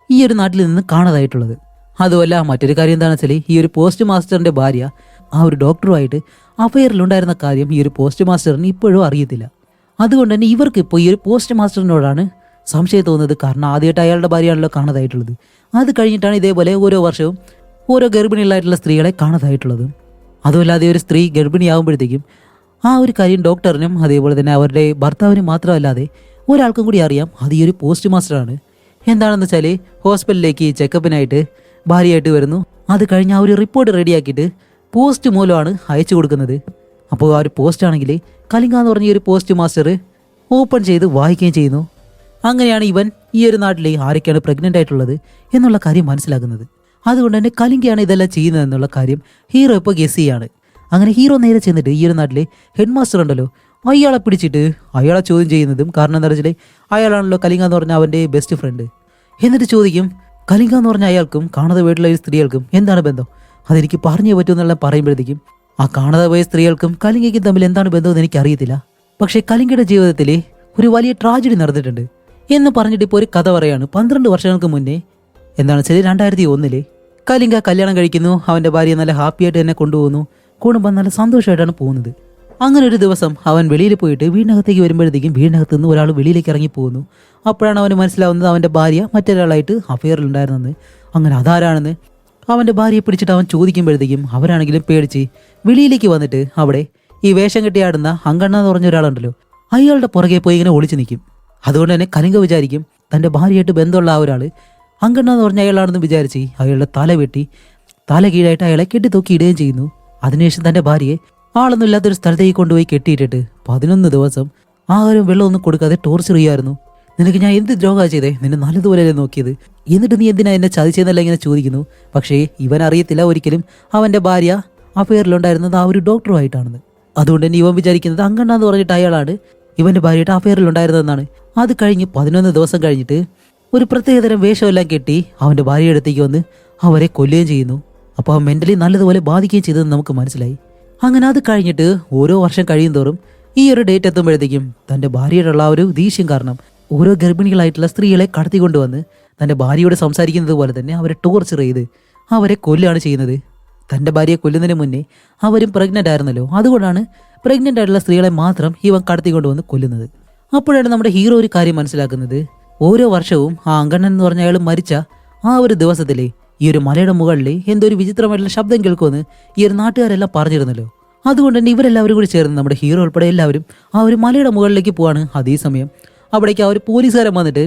ഈ ഒരു നാട്ടിൽ നിന്ന് കാണാതായിട്ടുള്ളത്. അതുമല്ല മറ്റൊരു കാര്യം എന്താണെന്ന് വെച്ചാൽ ഈ ഒരു പോസ്റ്റ് മാസ്റ്ററിൻ്റെ ഭാര്യ ആ ഒരു ഡോക്ടറുമായിട്ട് അഫെയറിലുണ്ടായിരുന്ന കാര്യം ഈ ഒരു പോസ്റ്റ് മാസ്റ്ററിന് ഇപ്പോഴും അറിയത്തില്ല. അതുകൊണ്ട് തന്നെ ഇവർക്ക് ഇപ്പോൾ ഈ ഒരു പോസ്റ്റ് മാസ്റ്ററിനോടാണ് സംശയം തോന്നുന്നത്. കാരണം ആദ്യമായിട്ട് അയാളുടെ ഭാര്യയാണല്ലോ കാണാതായിട്ടുള്ളത്. അത് കഴിഞ്ഞിട്ടാണ് ഇതേപോലെ ഓരോ വർഷവും ഓരോ ഗർഭിണികളായിട്ടുള്ള സ്ത്രീകളെ കാണാതായിട്ടുള്ളത്. അതുമല്ലാതെ ഒരു സ്ത്രീ ഗർഭിണിയാകുമ്പോഴത്തേക്കും ആ ഒരു കാര്യം ഡോക്ടറിനും അതേപോലെ തന്നെ അവരുടെ ഭർത്താവിനും മാത്രമല്ലാതെ ഒരാൾക്കും കൂടി അറിയാം, അത് ഈ ഒരു പോസ്റ്റ് മാസ്റ്ററാണ്. എന്താണെന്ന് വെച്ചാൽ ഹോസ്പിറ്റലിലേക്ക് ചെക്കപ്പിനായിട്ട് ഭാര്യയായിട്ട് വരുന്നു. അത് കഴിഞ്ഞ് ആ ഒരു റിപ്പോർട്ട് റെഡിയാക്കിയിട്ട് പോസ്റ്റ് മൂലമാണ് അയച്ചു കൊടുക്കുന്നത്. അപ്പോൾ ആ ഒരു പോസ്റ്റ് ആണെങ്കിൽ കലിംഗ എന്ന് പറഞ്ഞ ഈ ഒരു പോസ്റ്റ് മാസ്റ്റർ ഓപ്പൺ ചെയ്ത് വായിക്കുകയും ചെയ്യുന്നു. അങ്ങനെയാണ് ഇവൻ ഈ ഒരു നാട്ടിലെ ആരൊക്കെയാണ് പ്രഗ്നൻ്റ് ആയിട്ടുള്ളത് എന്നുള്ള കാര്യം മനസ്സിലാക്കുന്നത്. അതുകൊണ്ട് തന്നെ കലിംഗയാണ് ഇതെല്ലാം ചെയ്യുന്നത് എന്നുള്ള കാര്യം ഹീറോ ഇപ്പോൾ ഗസ് ചെയ്യാണ്. അങ്ങനെ ഹീറോ നേരെ ചെന്നിട്ട് ഈ ഒരു നാട്ടിലെ ഹെഡ് മാസ്റ്റർ ഉണ്ടല്ലോ അയാളെ പിടിച്ചിട്ട് അയാളെ ചോദ്യം ചെയ്യുന്നതും, കാരണം എന്താ വെച്ചാൽ അയാളാണല്ലോ കലിംഗ എന്ന് പറഞ്ഞ അവൻ്റെ ബെസ്റ്റ് ഫ്രണ്ട്. എന്നിട്ട് ചോദിക്കും കലിംഗ എന്ന് പറഞ്ഞ അയാൾക്കും കാണാതെ പോയിട്ടുള്ള ഒരു സ്ത്രീകൾക്കും എന്താണ് ബന്ധം, അതെനിക്ക് പറഞ്ഞേ പറ്റൂ എന്നുള്ള പറയുമ്പോഴത്തേക്കും ആ കാണാതെ പോയ സ്ത്രീകൾക്കും കലിംഗയ്ക്കും തമ്മിൽ എന്താണ് ബന്ധമെന്ന് എനിക്കറിയത്തില്ല, പക്ഷേ കലിംഗയുടെ ജീവിതത്തിൽ ഒരു വലിയ ട്രാജഡി നടന്നിട്ടുണ്ട് എന്ന് പറഞ്ഞിട്ട് ഇപ്പോൾ ഒരു കഥ പറയാണ്. 12 വർഷങ്ങൾക്ക് മുന്നേ എന്താണെന്ന് വെച്ചാൽ 2001 കലിംഗ കല്യാണം കഴിക്കുന്നു. അവൻ്റെ ഭാര്യ നല്ല ഹാപ്പിയായിട്ട് തന്നെ കൊണ്ടുപോകുന്നു. കുടുംബം നല്ല സന്തോഷമായിട്ടാണ് പോകുന്നത്. അങ്ങനെ ഒരു ദിവസം അവൻ വെളിയിൽ പോയിട്ട് വീടിനകത്തേക്ക് വരുമ്പോഴത്തേക്കും വീടിനകത്ത് നിന്ന് ഒരാൾ വെളിയിലേക്ക് ഇറങ്ങി പോകുന്നു. അപ്പോഴാണ് അവന് മനസ്സിലാവുന്നത് അവൻ്റെ ഭാര്യ മറ്റൊരാളായിട്ട് അഫെയറിലുണ്ടായിരുന്നെന്ന്. അങ്ങനെ അതാരാണെന്ന് അവൻ്റെ ഭാര്യയെ പിടിച്ചിട്ട് അവൻ ചോദിക്കുമ്പോഴത്തേക്കും അവരാണെങ്കിലും പേടിച്ച് വെളിയിലേക്ക് വന്നിട്ട് അവിടെ ഈ വേഷം കെട്ടിയാടുന്ന അങ്കണ്ണ എന്ന് പറഞ്ഞ ഒരാളുണ്ടല്ലോ അയാളുടെ പുറകെ പോയി ഇങ്ങനെ ഒളിച്ചു നിൽക്കും. അതുകൊണ്ട് തന്നെ കലിംഗ വിചാരിക്കും തൻ്റെ ഭാര്യയായിട്ട് ബന്ധമുള്ള ആ ഒരാൾ അങ്കണ്ണ എന്ന് പറഞ്ഞ അയാളാണെന്ന് വിചാരിച്ച് അയാളുടെ തല വെട്ടി തല കീഴായിട്ട് അയാളെ കെട്ടിത്തൂക്കി ഇടുകയും ചെയ്യുന്നു. അതിനുശേഷം തൻ്റെ ഭാര്യയെ ആളൊന്നും ഇല്ലാത്തൊരു സ്ഥലത്തേക്ക് കൊണ്ടുപോയി കെട്ടിയിട്ടിട്ട് 11 ദിവസം ആഹാരവും വെള്ളമൊന്നും കൊടുക്കാതെ ടോർച്ചർ ചെയ്യുമായിരുന്നു. നിനക്ക് ഞാൻ എന്ത് ദ്രോഹമാണ് ചെയ്തേ, നിന്നെ നല്ലതുപോലെയല്ലേ നോക്കിയത്, എന്നിട്ട് നീ എന്തിനാ എന്നെ ചതിച്ചെന്നല്ല ഇങ്ങനെ ചോദിക്കുന്നു. പക്ഷേ ഇവൻ അറിയത്തില്ല ഒരിക്കലും അവൻ്റെ ഭാര്യ അഫെയറിലുണ്ടായിരുന്നത് ആ ഒരു ഡോക്ടറുമായിട്ടാണെന്ന്. അതുകൊണ്ട് തന്നെ ഇവൻ വിചാരിക്കുന്നത് അങ്കണ്ണ എന്ന് പറഞ്ഞിട്ട് അയാളാണ് ഇവൻ്റെ ഭാര്യയുടെ അഫെയറിലുണ്ടായിരുന്നതെന്നാണ്. അത് കഴിഞ്ഞ് 11 ദിവസം കഴിഞ്ഞിട്ട് ഒരു പ്രത്യേകതരം വേഷമെല്ലാം കെട്ടി അവൻ്റെ ഭാര്യയുടെ അടുത്തേക്ക് വന്ന് അവരെ കൊല്ലുകയും ചെയ്യുന്നു. അപ്പോൾ അവൻ മെൻ്റലി നല്ലതുപോലെ ബാധിക്കുകയും ചെയ്തതെന്ന് നമുക്ക് മനസ്സിലായി. അങ്ങനെ അത് കഴിഞ്ഞിട്ട് ഓരോ വർഷം കഴിയും തോറും ഈ ഒരു ഡേറ്റ് എത്തുമ്പോഴത്തേക്കും തൻ്റെ ഭാര്യയോടുള്ള ആ ഒരു ദേഷ്യം കാരണം ഓരോ ഗർഭിണികളായിട്ടുള്ള സ്ത്രീകളെ കടത്തിക്കൊണ്ടുവന്ന് തൻ്റെ ഭാര്യയോട് സംസാരിക്കുന്നത് പോലെ തന്നെ അവരെ ടോർച്ചർ ചെയ്ത് അവരെ കൊല്ലുകയാണ് ചെയ്യുന്നത്. തൻ്റെ ഭാര്യയെ കൊല്ലുന്നതിന് മുന്നേ അവരും പ്രഗ്നൻ്റ് ആയിരുന്നല്ലോ, അതുകൊണ്ടാണ് പ്രഗ്നൻ്റ് ആയിട്ടുള്ള സ്ത്രീകളെ മാത്രം ഇവൻ കടത്തിക്കൊണ്ടുവന്ന് കൊല്ലുന്നത്. അപ്പോഴാണ് നമ്മുടെ ഹീറോ ഒരു കാര്യം മനസ്സിലാക്കുന്നത്. ഓരോ വർഷവും ആ അങ്കണ്ണൻ എന്ന് പറഞ്ഞ അയാൾ മരിച്ച ആ ഒരു ദിവസത്തിലെ ഈ ഒരു മലയുടെ മുകളിൽ എന്തോ ഒരു വിചിത്രമായിട്ടുള്ള ശബ്ദം കേൾക്കുമെന്ന് ഈ ഒരു നാട്ടുകാരെല്ലാം പറഞ്ഞിരുന്നല്ലോ. അതുകൊണ്ട് തന്നെ ഇവരെല്ലാവരും കൂടി ചേർന്ന് നമ്മുടെ ഹീറോ ഉൾപ്പെടെ എല്ലാവരും ആ ഒരു മലയുടെ മുകളിലേക്ക് പോവാണ്. അതേസമയം അവിടേക്ക് ആ ഒരു പോലീസുകാരൻ വന്നിട്ട്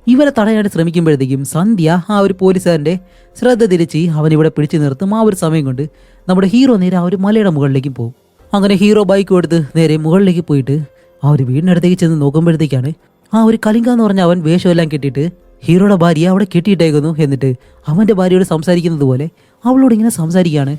ഇവരെ തടയാൻ ശ്രമിക്കുമ്പോഴത്തേക്കും സന്ധ്യ ആ ഒരു പോലീസുകാരൻ്റെ ശ്രദ്ധ തിരിച്ച് അവനിവിടെ പിടിച്ചു നിർത്തും. ആ ഒരു സമയം കൊണ്ട് നമ്മുടെ ഹീറോ നേരെ ആ ഒരു മലയുടെ മുകളിലേക്ക് പോകും. അങ്ങനെ ഹീറോ ബൈക്ക് കൊടുത്ത് നേരെ മുകളിലേക്ക് പോയിട്ട് ആ ഒരു വീടിനടുത്തേക്ക് ചെന്ന് നോക്കുമ്പോഴത്തേക്കാണ് ആ ഒരു കലിംഗ എന്ന് പറഞ്ഞ അവൻ വേഷമെല്ലാം കെട്ടിയിട്ട് ഹീറോയുടെ ഭാര്യ അവിടെ കെട്ടിയിട്ടേക്കുന്നു. എന്നിട്ട് അവൻ്റെ ഭാര്യയോട് സംസാരിക്കുന്നത് പോലെ അവളോട് ഇങ്ങനെ സംസാരിക്കുകയാണ്.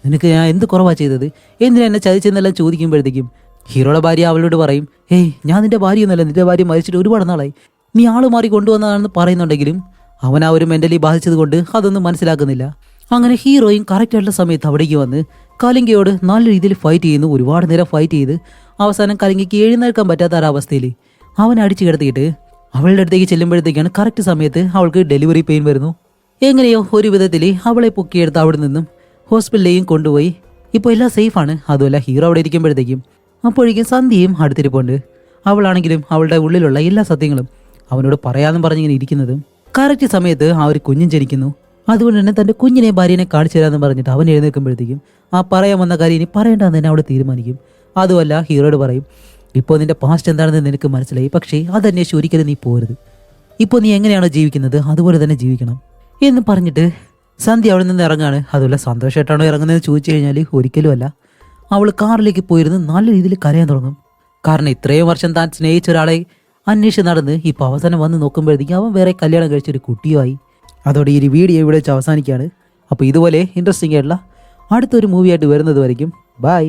നിനക്ക് ഞാൻ എന്ത് കുറവാ ചെയ്തത്, എന്തിനാ എന്നെ ചതിച്ചെന്നെല്ലാം ചോദിക്കുമ്പോഴത്തേക്കും ഹീറോയുടെ ഭാര്യ അവളോട് പറയും, ഏയ് ഞാൻ നിന്റെ ഭാര്യയൊന്നുമല്ല, നിന്റെ ഭാര്യ മരിച്ചിട്ട് ഒരുപാട് നാളായി, നീ ആള് മാറി കൊണ്ടുവന്നതാണെന്ന് പറയുന്നുണ്ടെങ്കിലും അവൻ ആ ഒരു മെൻ്റലി ബാധിച്ചത് കൊണ്ട് അതൊന്നും മനസ്സിലാക്കുന്നില്ല. അങ്ങനെ ഹീറോയും കറക്റ്റായിട്ടുള്ള സമയത്ത് അവിടേക്ക് വന്ന് കലിംഗയോട് നല്ല രീതിയിൽ ഫൈറ്റ് ചെയ്യുന്നു. ഒരുപാട് നേരം ഫൈറ്റ് ചെയ്ത് അവസാനം കലിംഗയ്ക്ക് എഴുന്നേൽക്കാൻ പറ്റാത്ത ഒരവസ്ഥയിൽ അവനെ അടിച്ചു കിടത്തിയിട്ട് അവളുടെ അടുത്തേക്ക് ചെല്ലുമ്പോഴത്തേക്കാണ് കറക്റ്റ് സമയത്ത് അവൾക്ക് ഡെലിവറി പെയിൻ വരുന്നു. എങ്ങനെയോ ഒരു വിധത്തിൽ അവളെ പൊക്കിയെടുത്ത് അവിടെ നിന്നും ഹോസ്പിറ്റലിലേക്കും കൊണ്ടുപോയി. ഇപ്പോൾ എല്ലാം സേഫാണ്. അതുമല്ല ഹീറോ അവിടെ ഇരിക്കുമ്പോഴത്തേക്കും അപ്പോഴേക്കും സന്ധ്യയും അടുത്തിരിപ്പുണ്ട്. അവളാണെങ്കിലും അവളുടെ ഉള്ളിലുള്ള എല്ലാ സത്യങ്ങളും അവനോട് പറയാമെന്നും പറഞ്ഞിങ്ങനെ ഇരിക്കുന്നതും കറക്റ്റ് സമയത്ത് ആ ഒരു കുഞ്ഞും ജനിക്കുന്നു. അതുകൊണ്ട് തന്നെ തൻ്റെ കുഞ്ഞിനെ ഭാര്യനെ കാണിച്ചു തരാമെന്ന് പറഞ്ഞിട്ട് അവൻ എഴുന്നേൽക്കുമ്പോഴത്തേക്കും ആ പറയാൻ വന്ന കാര്യം ഇനി പറയേണ്ടതെന്ന് തന്നെ അവിടെ തീരുമാനിക്കും. അതുമല്ല ഹീറോയോട് പറയും, ഇപ്പോൾ നിന്റെ പാസ്റ്റ് എന്താണെന്ന് നിനക്ക് മനസ്സിലായി, പക്ഷേ അതന്വേഷിച്ച് ഒരിക്കലും നീ പോരുത്. ഇപ്പോൾ നീ എങ്ങനെയാണോ ജീവിക്കുന്നത് അതുപോലെ തന്നെ ജീവിക്കണം എന്ന് പറഞ്ഞിട്ട് സന്ധ്യ അവിടെ നിന്ന് ഇറങ്ങാണ്. അതുമല്ല സന്തോഷമായിട്ടാണോ ഇറങ്ങുന്നതെന്ന് ചോദിച്ചു കഴിഞ്ഞാൽ ഒരിക്കലും അല്ല. അവൾ കാറിലേക്ക് പോയിരുന്ന് നല്ല രീതിയിൽ കരയാൻ തുടങ്ങും. കാരണം ഇത്രയും വർഷം താൻ സ്നേഹിച്ച ഒരാളെ അന്വേഷിച്ച് നടന്ന് ഇപ്പോൾ അവസാനം വന്ന് നോക്കുമ്പോഴത്തേക്കും അവൻ വേറെ കല്യാണം കഴിച്ചൊരു കുട്ടിയുമായി. അതോടെ ഈ ഒരു വീഡിയോ ഇവിടെ വെച്ച് അവസാനിക്കുകയാണ്. അപ്പോൾ ഇതുപോലെ ഇൻട്രസ്റ്റിംഗ് ആയിട്ടുള്ള അടുത്തൊരു മൂവിയായിട്ട് വരുന്നത് വരയ്ക്കും ബൈ.